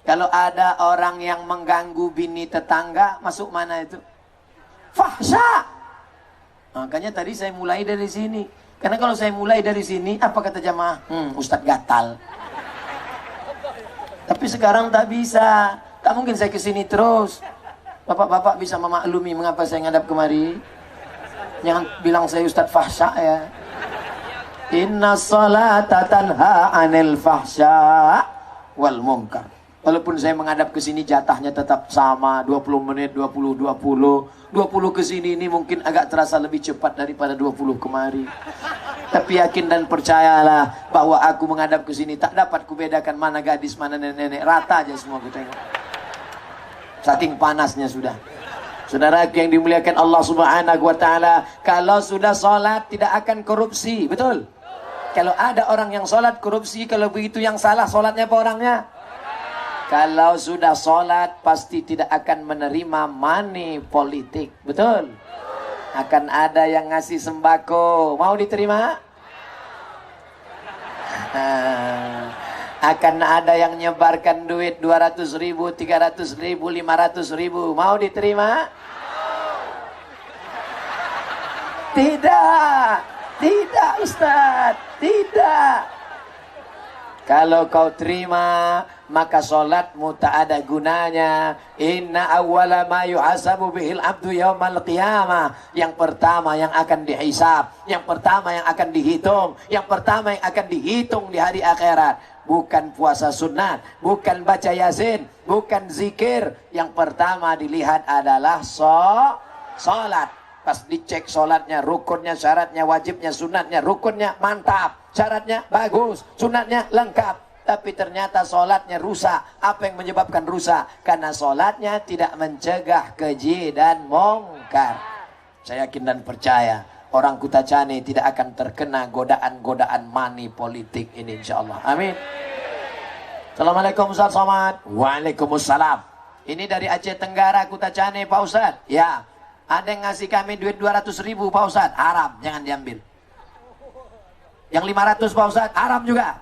Kalau ada orang yang mengganggu bini tetangga, masuk mana itu? Fahsya. Makanya tadi saya mulai dari sini. Karena kalau saya mulai dari sini, apa kata jamaah? Ustadz gatal. Tapi sekarang tak bisa. Tak mungkin saya kesini terus. Bapak-bapak bisa memaklumi mengapa saya ngadap kemari. Jangan bilang saya Ustadz fahsya ya. Inna salata tanha anil fahsya wal munkar. Walaupun saya menghadap ke sini jatahnya tetap sama 20 menit, 20 ke sini ini mungkin agak terasa lebih cepat daripada 20 kemari. Tapi yakin dan percayalah bahwa aku menghadap ke sini tak dapat kubedakan mana gadis, mana nenek-nenek, rata aja semua aku tengok. Saking panasnya sudah. Saudara yang dimuliakan Allah Subhanahu wa taala, kalau sudah sholat tidak akan korupsi, betul? Kalau ada orang yang sholat korupsi, kalau begitu yang salah sholatnya apa orangnya? Kalau sudah sholat pasti tidak akan menerima money politik, betul? Akan ada yang ngasih sembako, mau diterima? Akan ada yang nyebarkan duit 200.000, 300.000, 500.000, mau diterima? Tidak, tidak Ustaz, tidak. Kalau kau terima, maka sholatmu tak ada gunanya. Inna awwala ma yuhasabu bihil abdu yawmal qiyamah. Yang pertama yang akan dihisab, yang pertama yang akan dihitung, yang pertama yang akan dihitung di hari akhirat, bukan puasa sunat, bukan baca yasin, bukan zikir. Yang pertama dilihat adalah sholat. Pas dicek sholatnya, rukunnya, syaratnya, wajibnya, sunatnya, rukunnya mantap, syaratnya bagus, sunatnya lengkap. Tapi ternyata sholatnya rusak. Apa yang menyebabkan rusak? Karena sholatnya tidak mencegah keji dan mungkar. Saya yakin dan percaya orang Kutacani tidak akan terkena godaan-godaan money politik ini insya Allah. Amin. Assalamualaikum Ustaz Somad. Waalaikumsalam. Ini dari Aceh Tenggara Kutacani Pak Ustaz. Ya. Ada yang ngasih kami duit 200.000 Pak Ustaz, haram, jangan diambil. Yang 500 Pak Ustaz, haram juga.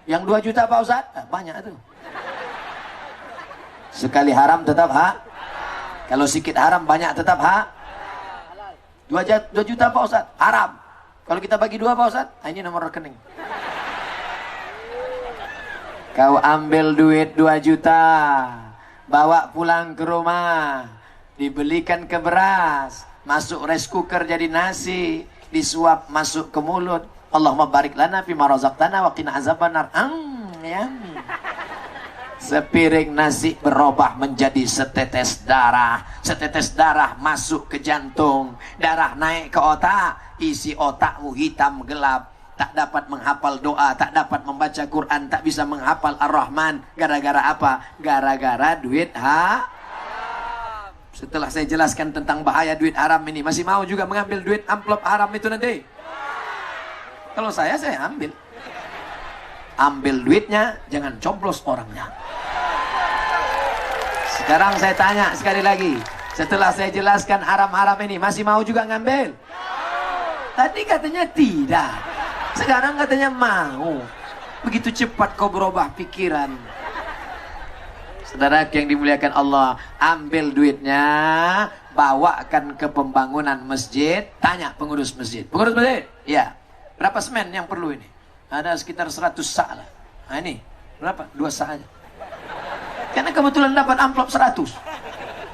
Yang 2 juta Pak Ustaz, banyak itu. Sekali haram tetap hak. Kalau sedikit haram banyak tetap hak. 2 juta Pak Ustaz, haram. Kalau kita bagi 2 Pak Ustaz, ini nomor rekening. Kau ambil duit 2 juta, bawa pulang ke rumah, dibelikan ke beras, masuk rice cooker jadi nasi, disuap masuk ke mulut. Allahumma barik lana fima razaqtana wa qina azabannar. Ya. Sepiring nasi berubah menjadi setetes darah. Setetes darah masuk ke jantung, darah naik ke otak, isi otakmu hitam gelap. Tak dapat menghafal doa, tak dapat membaca Quran, tak bisa menghafal Ar-Rahman. Gara-gara apa? Gara-gara duit Setelah saya jelaskan tentang bahaya duit haram ini, masih mau juga mengambil duit amplop haram itu nanti? Kalau saya ambil. Ambil duitnya, jangan coblos orangnya. Sekarang saya tanya sekali lagi. Setelah saya jelaskan haram-haram ini, masih mau juga ngambil? Tadi katanya tidak. Sekarang katanya mau. Begitu cepat kau berubah pikiran. Saudara yang dimuliakan Allah, ambil duitnya, bawakan ke pembangunan masjid, tanya pengurus masjid. Pengurus masjid? Ya. Berapa semen yang perlu ini? Ada sekitar 100 sak lah. Nah ini, berapa? 2 sak aja. Karena kebetulan dapat amplop 100.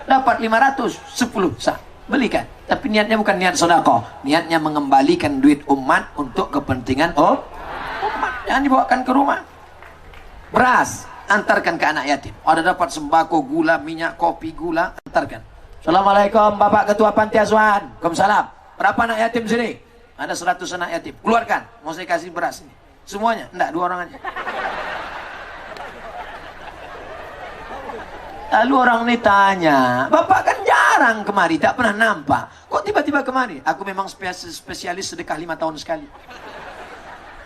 Dapat 500, 10 sak. Belikan. Tapi niatnya bukan niat sedekah. Niatnya mengembalikan duit umat untuk kepentingan umat. Jangan dibawakan ke rumah. Beras, antarkan ke anak yatim. Ada dapat sembako, gula, minyak, kopi, gula, antarkan. Assalamualaikum Bapak Ketua Panti Asuhan. Waalaikumsalam. Berapa anak yatim sini? Ada 100 anak yatim. Keluarkan. Mau saya kasih beras ini. Semuanya? Enggak, 2 orang aja. Lalu orang ini tanya, Bapak kan jarang kemari, tak pernah nampak. Kok tiba-tiba kemari? Aku memang spesialis sedekah 5 tahun sekali.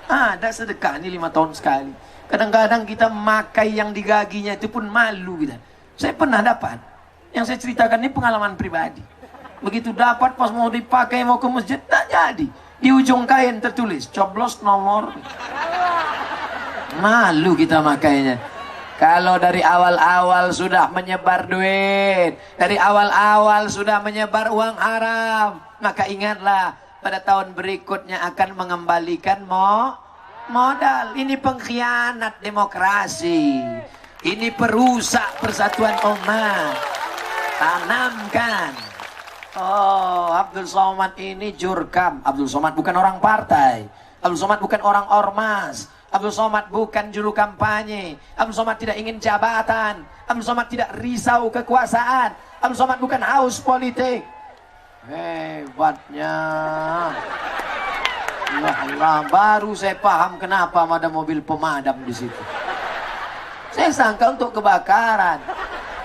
Ada sedekah ini 5 tahun sekali. Kadang-kadang kita memakai yang digaginya itu pun malu kita. Saya pernah dapat. Yang saya ceritakan ini pengalaman pribadi. Begitu dapat pas mau dipakai mau ke masjid, tak jadi. Di ujung kain tertulis, coblos nomor. Malu kita makainya. Kalau dari awal-awal sudah menyebar duit, dari awal-awal sudah menyebar uang haram, maka ingatlah pada tahun berikutnya akan mengembalikan modal. Ini pengkhianat demokrasi. Ini perusak persatuan umat. Tanamkan. Oh, Abdul Somad ini jurkam. Abdul Somad bukan orang partai. Abdul Somad bukan orang ormas. Abdul Somad bukan juru kampanye. Abdul Somad tidak ingin jabatan. Abdul Somad tidak risau kekuasaan. Abdul Somad bukan haus politik. Hebatnya. Allah, baru saya paham kenapa ada mobil pemadam di situ. Saya sangka untuk kebakaran.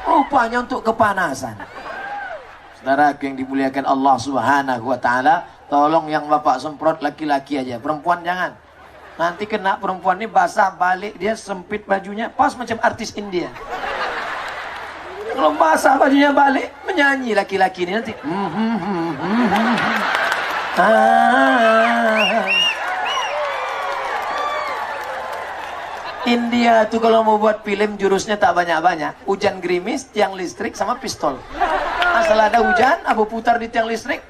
Rupanya untuk kepanasan. Saudara yang dimuliakan Allah Subhanahu wa taala, tolong yang Bapak semprot laki-laki aja, perempuan jangan. Nanti kena perempuan ini basah balik, dia sempit bajunya pas macam artis India. Kalau basah bajunya balik, menyanyi laki-laki ini nanti. India tuh kalau mau buat film jurusnya tak banyak-banyak. Hujan gerimis, tiang listrik sama pistol. Asal ada hujan, abu putar di tiang listrik.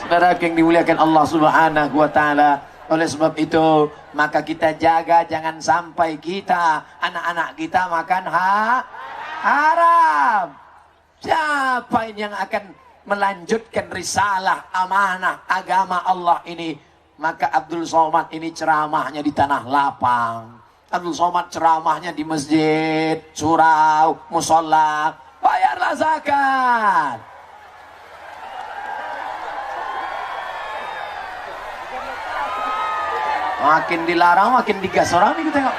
Saudara yang dimuliakan Allah Subhanahu wa taala, oleh sebab itu maka kita jaga jangan sampai kita anak-anak kita makan haram. Siapa ini yang akan melanjutkan risalah amanah agama Allah ini? Maka Abdul Somad ini ceramahnya di tanah lapang. Abdul Somad ceramahnya di masjid, surau, musola. Bayarlah zakat. Makin dilarang, makin digas orang nih kita tengok.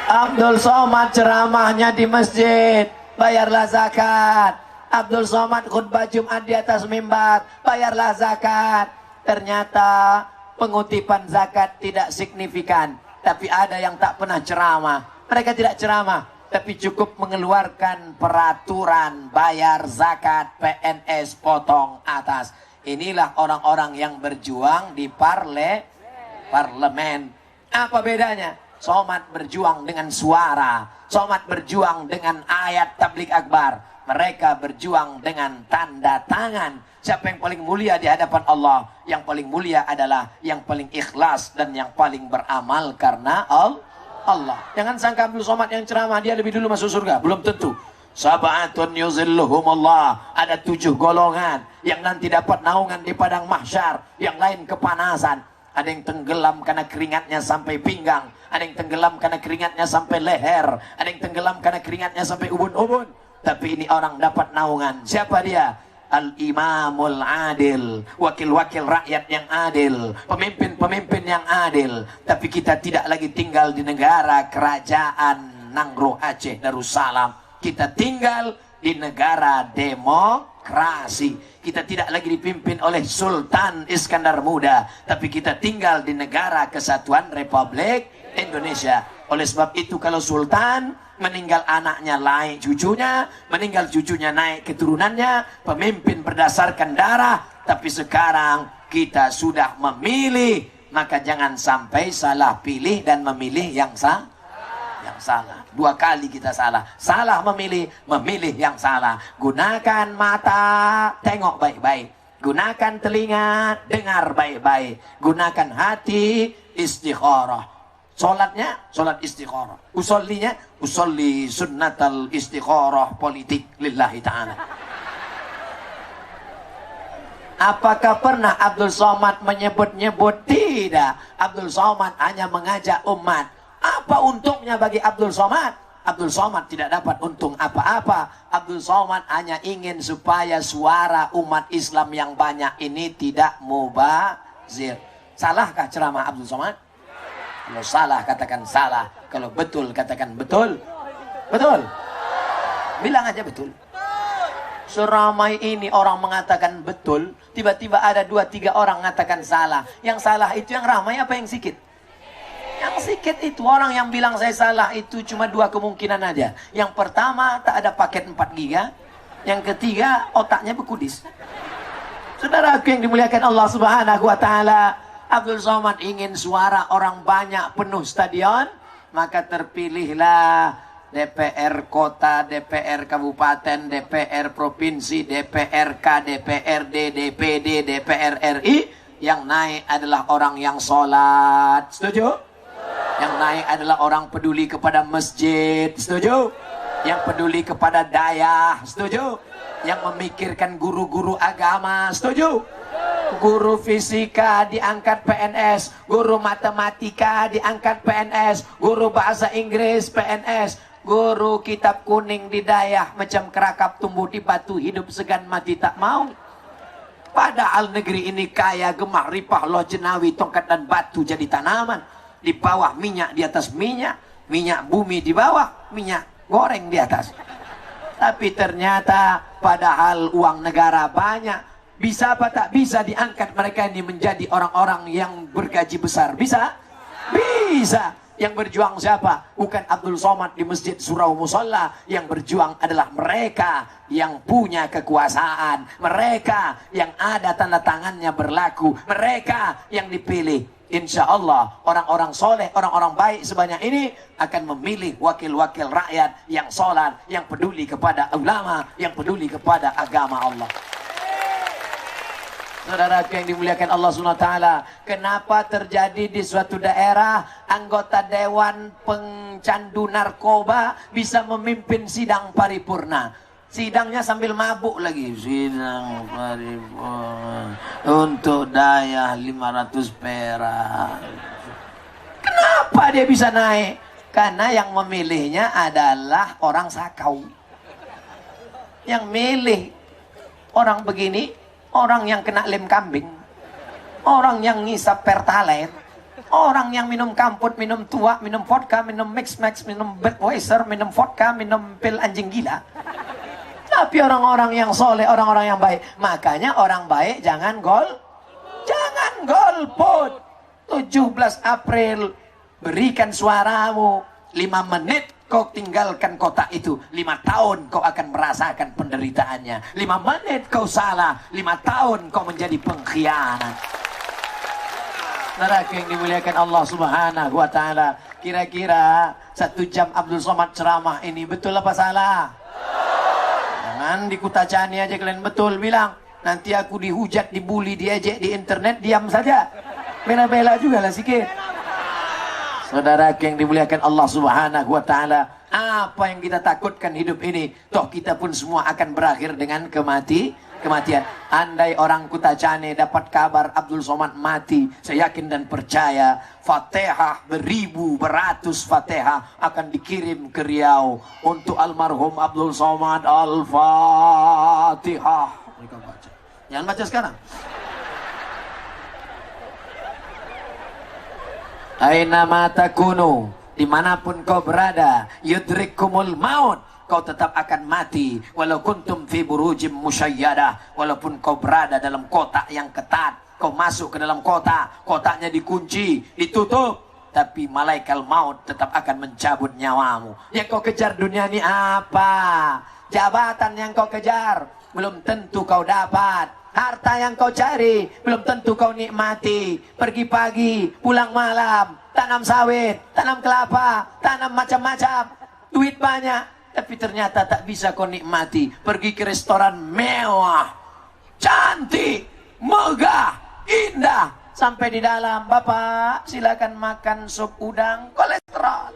Abdul Somad ceramahnya di masjid, bayarlah zakat. Abdul Somad khutbah Jumat di atas mimbar, bayarlah zakat. Ternyata pengutipan zakat tidak signifikan. Tapi ada yang tak pernah ceramah. Mereka tidak ceramah, tapi cukup mengeluarkan peraturan bayar zakat, PNS potong atas. Inilah orang-orang yang berjuang di parlemen. Apa bedanya? Somad berjuang dengan suara. Somad berjuang dengan ayat tabligh akbar. Mereka berjuang dengan tanda tangan. Siapa yang paling mulia di hadapan Allah? Yang paling mulia adalah yang paling ikhlas dan yang paling beramal karena Allah. Jangan sangka Abdul Somad yang ceramah dia lebih dulu masuk surga. Belum tentu. Sab'atun yuzilluhumullah. Ada 7 golongan yang nanti dapat naungan di padang mahsyar. Yang lain kepanasan. Ada yang tenggelam karena keringatnya sampai pinggang. Ada yang tenggelam karena keringatnya sampai leher. Ada yang tenggelam karena keringatnya sampai ubun-ubun. Tapi ini orang dapat naungan. Siapa dia? Al-Imamul Adil. Wakil-wakil rakyat yang adil. Pemimpin-pemimpin yang adil. Tapi kita tidak lagi tinggal di negara kerajaan Nangro Aceh Darussalam. Kita tinggal di negara demokrasi. Kita tidak lagi dipimpin oleh Sultan Iskandar Muda, tapi kita tinggal di negara kesatuan Republik Indonesia. Oleh sebab itu kalau sultan meninggal anaknya naik cucunya, meninggal cucunya naik keturunannya, pemimpin berdasarkan darah. Tapi sekarang kita sudah memilih, maka jangan sampai salah pilih dan memilih yang salah. Dua kali kita salah memilih yang salah. Gunakan mata, tengok baik-baik. Gunakan telinga, dengar baik-baik. Gunakan hati, istikharah. Solatnya, solat istikharah. Usolli sunnatal istikharah politik lillahi ta'ala. Apakah pernah Abdul Somad menyebut-nyebut? Tidak. Abdul Somad hanya mengajak umat. Apa untungnya bagi Abdul Somad? Abdul Somad tidak dapat untung apa-apa. Abdul Somad hanya ingin supaya suara umat Islam yang banyak ini tidak mubazir. Salahkah ceramah Abdul Somad? Kalau salah katakan salah, kalau betul katakan betul. Betul? Bilang aja betul. Seramai ini orang mengatakan betul, tiba-tiba ada 2-3 orang mengatakan salah. Yang salah itu yang ramai apa yang sikit? Yang sikit itu orang yang bilang saya salah itu cuma 2 kemungkinan aja. Yang pertama tak ada paket 4 giga. Yang ketiga otaknya bekudis. Saudaraku yang dimuliakan Allah Subhanahu wa taala, Abdul Somad ingin suara orang banyak penuh stadion, maka terpilihlah DPR kota, DPR kabupaten, DPR provinsi, DPRK, DPRD, DPD, DPR RI. Yang naik adalah orang yang sholat. Setuju? Yang naik adalah orang peduli kepada masjid. Setuju? Yang peduli kepada dayah. Setuju? Yang memikirkan guru-guru agama. Setuju? Guru fisika diangkat PNS, guru matematika diangkat PNS, guru bahasa Inggris PNS, guru kitab kuning di dayah macam kerakap tumbuh di batu, hidup segan mati tak mau. Padahal negeri ini kaya gemah ripah loh jenawi, tongkat dan batu jadi tanaman. Di bawah minyak, di atas minyak, minyak bumi di bawah, minyak goreng di atas. Tapi ternyata padahal uang negara banyak, bisa apa tak bisa diangkat mereka ini menjadi orang-orang yang bergaji besar? Bisa? Bisa. Yang berjuang siapa? Bukan Abdul Somad di Masjid Surau Musalla. Yang berjuang adalah mereka yang punya kekuasaan, mereka yang ada tanda tangannya berlaku, mereka yang dipilih. Insya Allah orang-orang soleh, orang-orang baik sebanyak ini akan memilih wakil-wakil rakyat yang sholat, yang peduli kepada ulama, yang peduli kepada agama Allah. Saudara yang dimuliakan Allah SWT, kenapa terjadi di suatu daerah anggota dewan pencandu narkoba bisa memimpin sidang paripurna? Sidangnya sambil mabuk lagi. Sidang paripurna untuk daya 500 perak. Kenapa dia bisa naik? Karena yang memilihnya adalah orang sakau. Yang milih orang begini, orang yang kena lem kambing, orang yang ngisap pertalite, orang yang minum kamput, minum tua, minum vodka, minum mix-max, minum Budweiser, minum vodka, minum pil anjing gila. Tapi orang-orang yang soleh, orang-orang yang baik. Makanya orang baik jangan golput. 17 April berikan suaramu. 5 menit kau tinggalkan kota itu. 5 tahun kau akan merasakan penderitaannya. 5 menit kau salah, 5 tahun kau menjadi pengkhianat. Saudara yang dimuliakan Allah Subhanahu wa taala, kira-kira 1 jam Abdul Somad ceramah ini betul apa salah? Jangan di Kutacani aja kalian betul bilang. Nanti aku dihujat, dibully, diejek di internet, diam saja. Bela-bela juga lah sikit. Saudara yang dimuliakan Allah Subhanahu wa taala, apa yang kita takutkan hidup ini? Toh kita pun semua akan berakhir dengan kematian. Andai orang Kutacani dapat kabar Abdul Somad mati, saya yakin dan percaya Fatihah beratus Fatihah akan dikirim ke Riau untuk almarhum Abdul Somad. Al-Fatihah. Mereka baca. Jangan baca sekarang. Aina mata takunu, dimanapun kau berada, yudrikumul maut, kau tetap akan mati. Walau kuntum fi burujim musyayyadah, walaupun kau berada dalam kotak yang ketat, kau masuk ke dalam kotak, kotaknya dikunci, ditutup, tapi malaikat maut tetap akan mencabut nyawamu. Yang kau kejar dunia ini apa? Jabatan yang kau kejar belum tentu kau dapat. Harta yang kau cari belum tentu kau nikmati. Pergi pagi, pulang malam, tanam sawit, tanam kelapa, tanam macam-macam, duit banyak, tapi ternyata tak bisa kau nikmati. Pergi ke restoran mewah, cantik, megah, indah, sampai di dalam, Bapak silakan makan sup udang, kolesterol.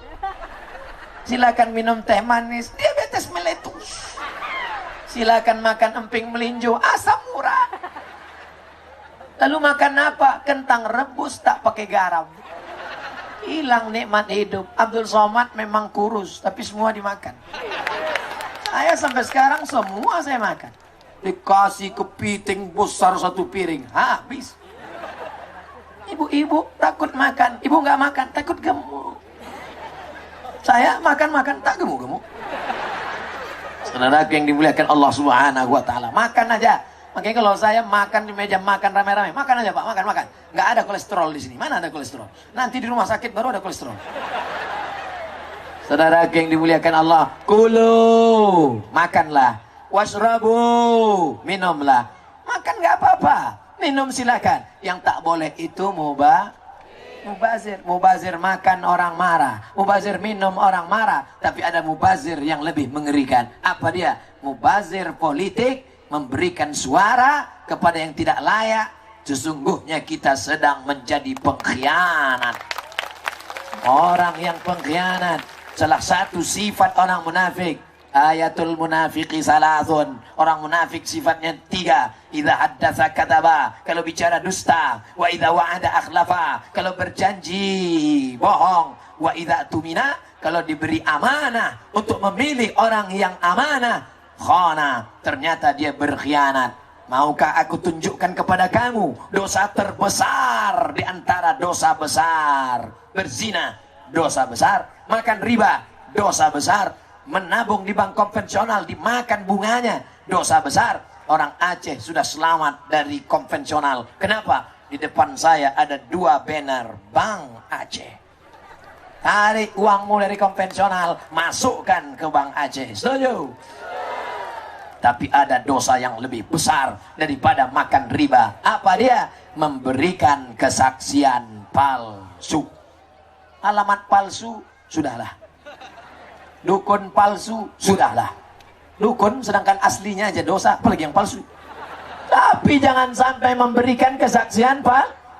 Silakan minum teh manis, diabetes meletus. Silakan makan emping melinjo, asam urat. Lalu makan apa? Kentang rebus tak pakai garam. Hilang nikmat hidup. Abdul Somad memang kurus, tapi semua dimakan. Saya sampai sekarang semua saya makan. Dikasih kepiting besar satu piring, habis. Ibu-ibu takut makan, ibu nggak makan, takut gemuk. Saya makan-makan tak gemuk-gemuk. Saudara yang dimuliakan Allah Subhanahu wa taala, makan aja. Makanya kalau saya makan di meja makan rame-rame, makan aja Pak, makan. Nggak ada kolesterol di sini. Mana ada kolesterol? Nanti di rumah sakit baru ada kolesterol. Saudara yang dimuliakan Allah, kulu, makanlah. Wasrabu, minumlah. Makan nggak apa-apa, minum silakan. Yang tak boleh itu mubazir. Mubazir makan orang marah, mubazir minum orang marah. Tapi ada mubazir yang lebih mengerikan. Apa dia? Mubazir politik, memberikan suara kepada yang tidak layak. Sesungguhnya kita sedang menjadi pengkhianat. Orang yang pengkhianat, salah satu sifat orang munafik, ayatul munafiqi salasun. Orang munafik sifatnya 3. Idza haddatsa kadzaba, kalau bicara dusta. Wa idza wa'ada akhlafa, kalau berjanji bohong. Wa idza tumina, kalau diberi amanah untuk memilih orang yang amanah, khana, ternyata dia berkhianat. Maukah aku tunjukkan kepada kamu dosa terbesar di antara dosa besar? Berzina, dosa besar. Makan riba, dosa besar. Menabung di bank konvensional, dimakan bunganya, dosa besar. Orang Aceh sudah selamat dari konvensional. Kenapa? Di depan saya ada 2 banner Bank Aceh. Tarik uangmu dari konvensional, masukkan ke Bank Aceh. Setuju? Tapi ada dosa yang lebih besar daripada makan riba. Apa dia? Memberikan kesaksian palsu. Alamat palsu, sudahlah. Dukun palsu, sudahlah. Dukun sedangkan aslinya aja dosa, apalagi yang palsu. Tapi jangan sampai memberikan kesaksian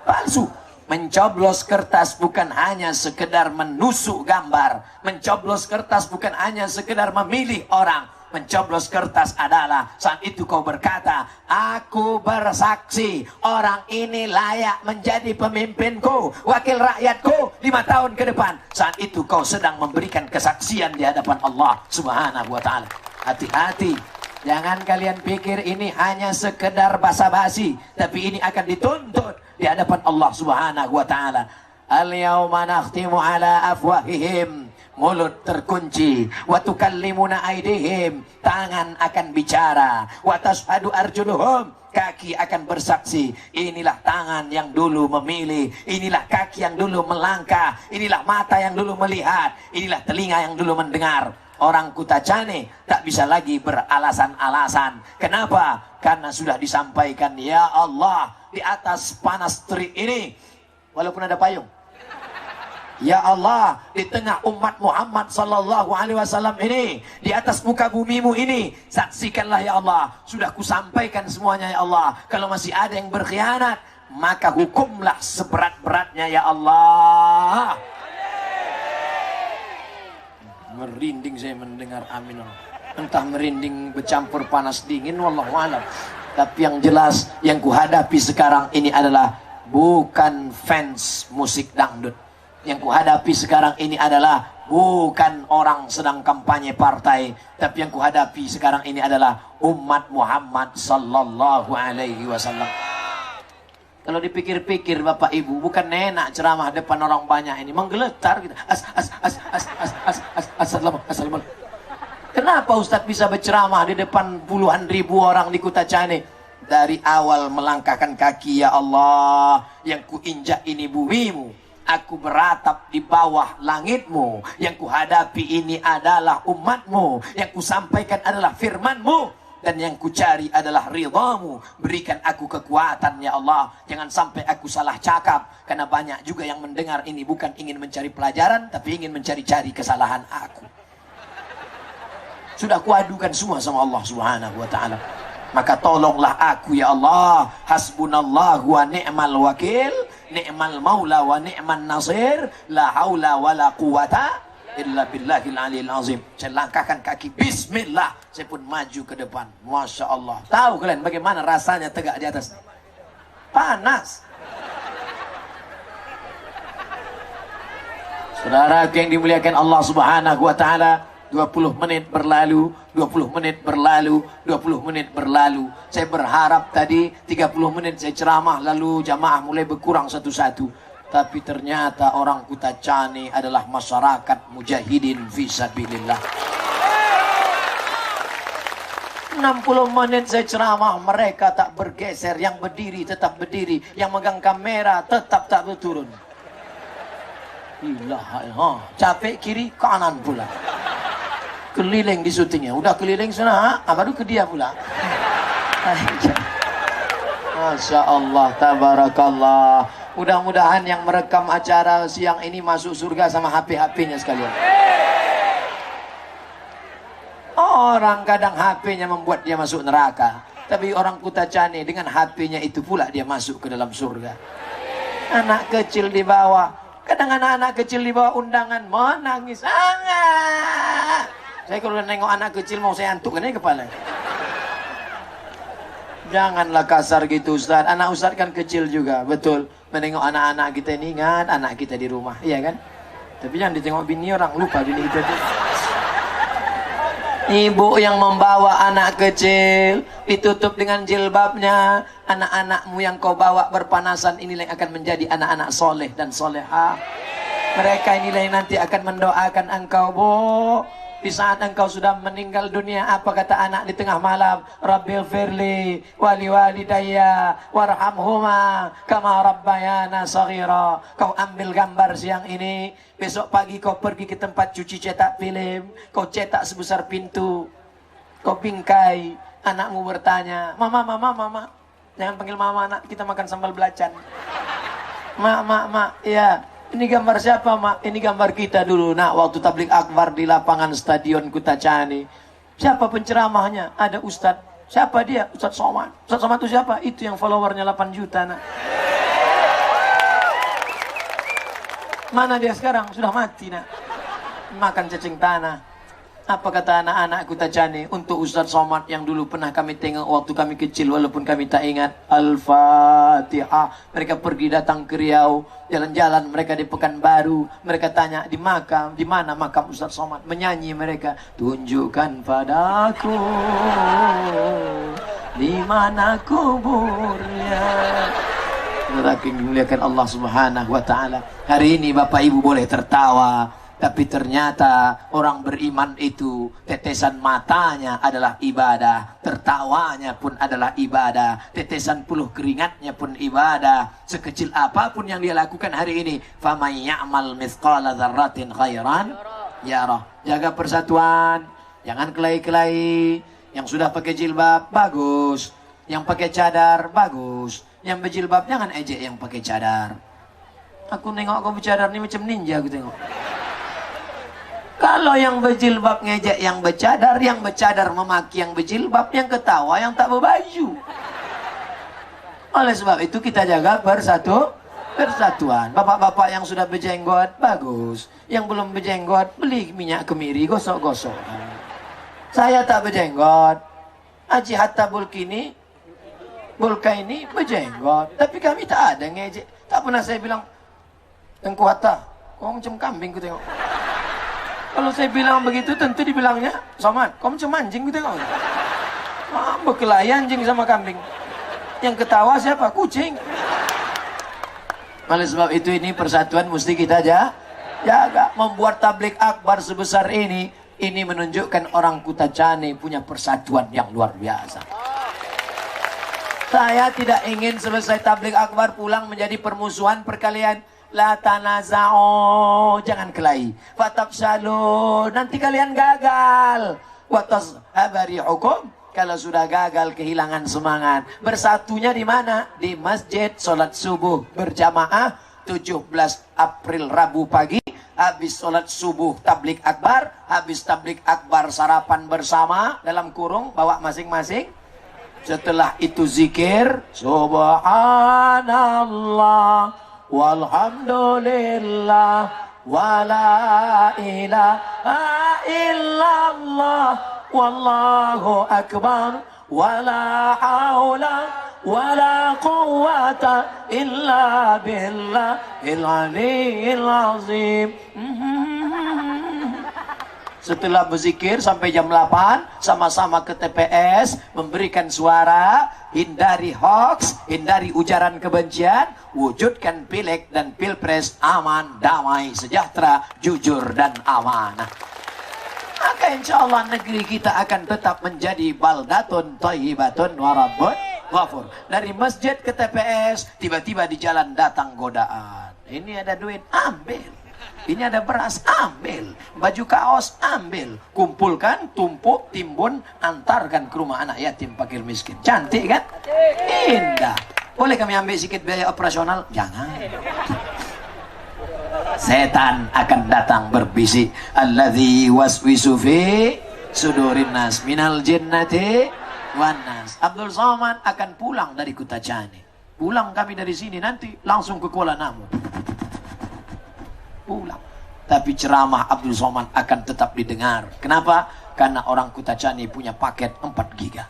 palsu. Mencoblos kertas bukan hanya sekedar menusuk gambar. Mencoblos kertas bukan hanya sekedar memilih orang. Mencoblos kertas adalah saat itu kau berkata, aku bersaksi orang ini layak menjadi pemimpinku, wakil rakyatku 5 tahun ke depan. Saat itu kau sedang memberikan kesaksian di hadapan Allah Subhanahu wa ta'ala. Hati-hati, jangan kalian pikir ini hanya sekedar basa-basi, tapi ini akan dituntut di hadapan Allah Subhanahu wa ta'ala. Al-yawma nakhtimu ala afwahihim, mulut terkunci. Wa tukallimuna aydihim, tangan akan bicara. Wa tashhadu arjuluhum, kaki akan bersaksi. Inilah tangan yang dulu memilih, inilah kaki yang dulu melangkah, inilah mata yang dulu melihat, inilah telinga yang dulu mendengar. Orang Kutacane tak bisa lagi beralasan-alasan. Kenapa? Karena sudah disampaikan, ya Allah, di atas panas terik ini, walaupun ada payung, ya Allah, di tengah umat Muhammad sallallahu alaihi wasallam ini, di atas muka bumimu ini, saksikanlah ya Allah, sudah kusampaikan semuanya ya Allah. Kalau masih ada yang berkhianat, maka hukumlah seberat-beratnya ya Allah. Merinding saya mendengar amin. Entah merinding bercampur panas dingin, wallahu alam. Tapi yang jelas yang kuhadapi sekarang ini adalah bukan fans musik dangdut. Yang kuhadapi sekarang ini adalah bukan orang sedang kampanye partai, tapi yang kuhadapi sekarang ini adalah umat Muhammad sallallahu alaihi wasallam. Kalau dipikir-pikir Bapak Ibu, bukan enak ceramah depan orang banyak ini, menggeletar kita. Assalamualaikum. Kenapa Ustadz bisa berceramah di depan puluhan ribu orang di Kutacane? Dari awal melangkahkan kaki, ya Allah, yang kuinjak ini bumimu. Aku beratap di bawah langitmu. Yang kuhadapi ini adalah umatmu. Yang kusampaikan adalah firmanmu. Dan yang kucari adalah ridhamu. Berikan aku kekuatan ya Allah. Jangan sampai aku salah cakap. Karena banyak juga yang mendengar ini bukan ingin mencari pelajaran, tapi ingin mencari-cari kesalahan aku. Sudah kuadukan semua sama Allah Subhanahu wa ta'ala. Maka tolonglah aku ya Allah. Hasbunallahu wa ni'mal wakil, ni'mal maula wa ni'man nasir, la haula wa la quwata illa billahil aliyil azim. Saya langkahkan kaki, bismillah, saya pun maju ke depan. Masya Allah. Tahu kalian bagaimana rasanya tegak di atas? Panas. Saudara yang dimuliakan Allah Subhanahu wa ta'ala, 20 menit berlalu, 20 menit berlalu, 20 menit berlalu. Saya berharap tadi 30 menit saya ceramah, lalu jamaah mulai berkurang satu-satu. Tapi ternyata orang Kutacani adalah masyarakat mujahidin fisabilillah. 60 menit saya ceramah, mereka tak bergeser. Yang berdiri tetap berdiri, yang megang kamera tetap tak berturun. Capek kiri kanan pula. Keliling di syutingnya, udah keliling sana, baru ke dia pula. Masya Allah, tabarakallah. Mudah-mudahan yang merekam acara siang ini masuk surga sama HP-HP-nya sekalian. Orang kadang HP-nya membuat dia masuk neraka, tapi orang Kutacani dengan HP-nya itu pula dia masuk ke dalam surga. Anak kecil di bawah, kadang anak-anak kecil di bawah undangan menangis sangat. Saya kalau nengok anak kecil mau saya antuk kan kepala. Janganlah kasar gitu Ustaz. Anak Ustaz kan kecil juga, betul. Menengok anak-anak kita ini, ingat anak kita di rumah, iya kan? Tapi jangan ditengok bini orang, lupa bini kita tuh. Ibu yang membawa anak kecil ditutup dengan jilbabnya. Anak-anakmu yang kau bawa berpanasan inilah yang akan menjadi anak-anak soleh dan solehah. Mereka inilah yang nanti akan mendoakan engkau, Bu. Di saat engkau sudah meninggal dunia, apa kata anak di tengah malam? Rabbil firli wali walidayya warhamhuma kama rabbayana saghira. Kau ambil gambar siang ini, besok pagi kau pergi ke tempat cuci cetak film, kau cetak sebesar pintu, kau bingkai. Anakmu bertanya, mama, jangan panggil mama nak, kita makan sambal belacan. Mak, ya. Ini gambar siapa, Mak? Ini gambar kita dulu, nak, waktu tabligh akbar di lapangan stadion Kutacani. Siapa penceramahnya? Ada Ustadz. Siapa dia? Ustadz Somad. Ustadz Somad itu siapa? Itu yang followernya 8 juta, nak. Mana dia sekarang? Sudah mati, nak. Makan cacing tanah. Apa kata anak-anak Kutacani untuk Ustadz Somad yang dulu pernah kami tengok waktu kami kecil, walaupun kami tak ingat? Al-Fatihah. Mereka pergi datang ke Riau, jalan-jalan mereka di Pekanbaru, mereka tanya di makam, di mana makam Ustadz Somad? Menyanyi mereka, tunjukkan padaku di mana kuburnya. Tetapi dimuliakan Allah Subhanahu wa ta'ala. Hari ini Bapak Ibu boleh tertawa, tapi ternyata orang beriman itu tetesan matanya adalah ibadah, tertawanya pun adalah ibadah, tetesan puluh keringatnya pun ibadah. Sekecil apapun yang dia lakukan hari ini, faman ya'mal mithqala dzarratin khairan yarah. Jaga persatuan, jangan kelahi-kelahi. Yang sudah pakai jilbab bagus, yang pakai cadar bagus, yang berjilbab jangan ejek yang pakai cadar. Aku nengok kau bercadar ni macam ninja, aku tengok. Kalau yang berjilbab ngejek yang bercadar memaki yang berjilbab, yang ketawa yang tak berbaju. Oleh sebab itu kita jaga persatuan. Bapak-bapak yang sudah berjenggot, bagus. Yang belum berjenggot, beli minyak kemiri, gosok-gosok. Saya tak berjenggot. Haji Hatta Bulkaini berjenggot. Tapi kami tak ada ngejek. Tak pernah saya bilang, Tengku Hatta, kau macam kambing ku tengok. Kalau saya bilang begitu, tentu dibilangnya, Somad, kau macam anjing gitu tengok. Berkelahi anjing sama kambing. Yang ketawa siapa? Kucing. Oleh sebab itu ini persatuan mesti kita jaga. Membuat tabligh akbar sebesar ini menunjukkan orang Kutacani punya persatuan yang luar biasa. Saya tidak ingin selesai tabligh akbar pulang menjadi permusuhan, perkelahian. La tanaza'u, jangan kelahi. Fatafshalu, nanti kalian gagal. Watas habari hukum, kalau sudah gagal kehilangan semangat. Bersatunya di mana? Di masjid, sholat subuh berjamaah 17 April Rabu pagi. Habis sholat subuh tablik akbar, habis tablik akbar sarapan bersama dalam kurung bawa masing-masing. Setelah itu zikir subhanallah walhamdulillah wala ilaha illallah wallahu akbar wala haula wala quwwata illa billahil aliyyil azim. Setelah berzikir sampai jam 8, sama-sama ke TPS, memberikan suara, hindari hoax, hindari ujaran kebencian, wujudkan pileg dan pilpres aman, damai, sejahtera, jujur, dan amanah. Maka insya Allah negeri kita akan tetap menjadi baldatun thayyibatun warabbun ghafur. Dari masjid ke TPS, tiba-tiba di jalan datang godaan. Ini ada duit, ambil. Ini ada beras, ambil. Baju kaos, ambil. Kumpulkan, tumpuk, timbun, antarkan ke rumah anak yatim fakir miskin. Cantik kan? Indah. Boleh kami ambil sedikit biaya operasional? Jangan. Setan akan datang berbisik. Alladzi waswisu fi sudurin nas minal jinnati wan nas. Abdul Somad akan pulang dari Kutacani. Pulang kami dari sini nanti langsung ke Kuala Namu. Pulang. Tapi ceramah Abdul Somad akan tetap didengar. Kenapa? Karena orang Kutacani punya paket 4 giga.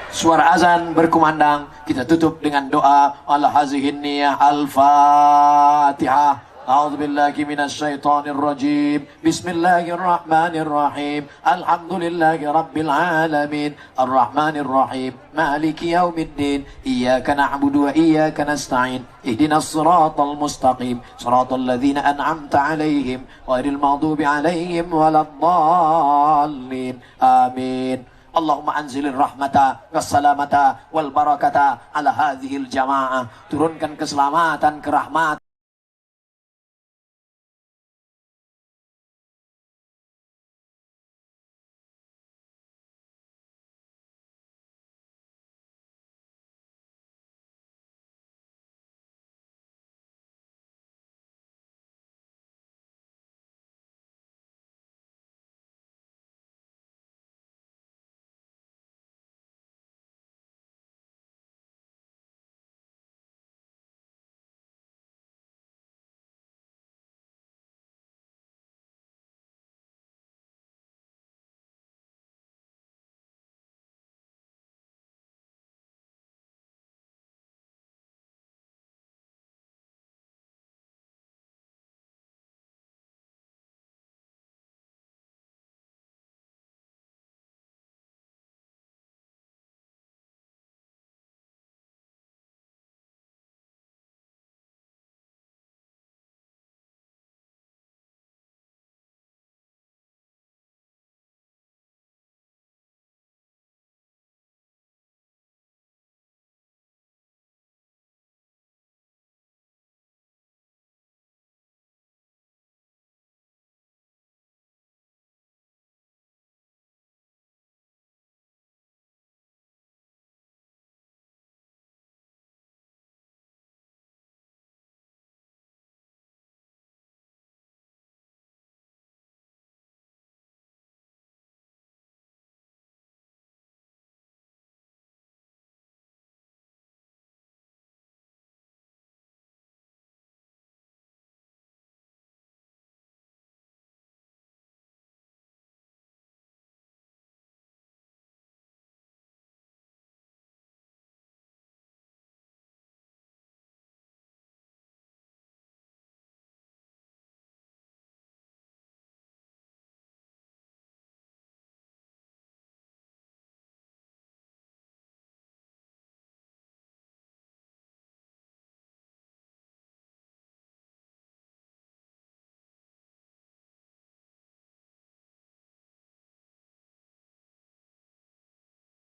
Suara azan berkumandang, kita tutup dengan doa ala hazihin niyah al-fatihah. A'udzubillahi minasyaitonir rajim. Bismillahirrahmanirrahim. Alhamdulillahi rabbil alamin. Arrahmanir rahim. Maliki yaumiddin. Iyyaka na'budu wa iyyaka nasta'in. Ihdinas siratal mustaqim. Siratal ladzina an'amta 'alaihim ghairil maghdubi 'alaihim waladdallin. Amin. Allahumma anzilir rahmata wassalamata wal barakata ala hadhil jamaah. Turunkan keselamatan, kerahmatan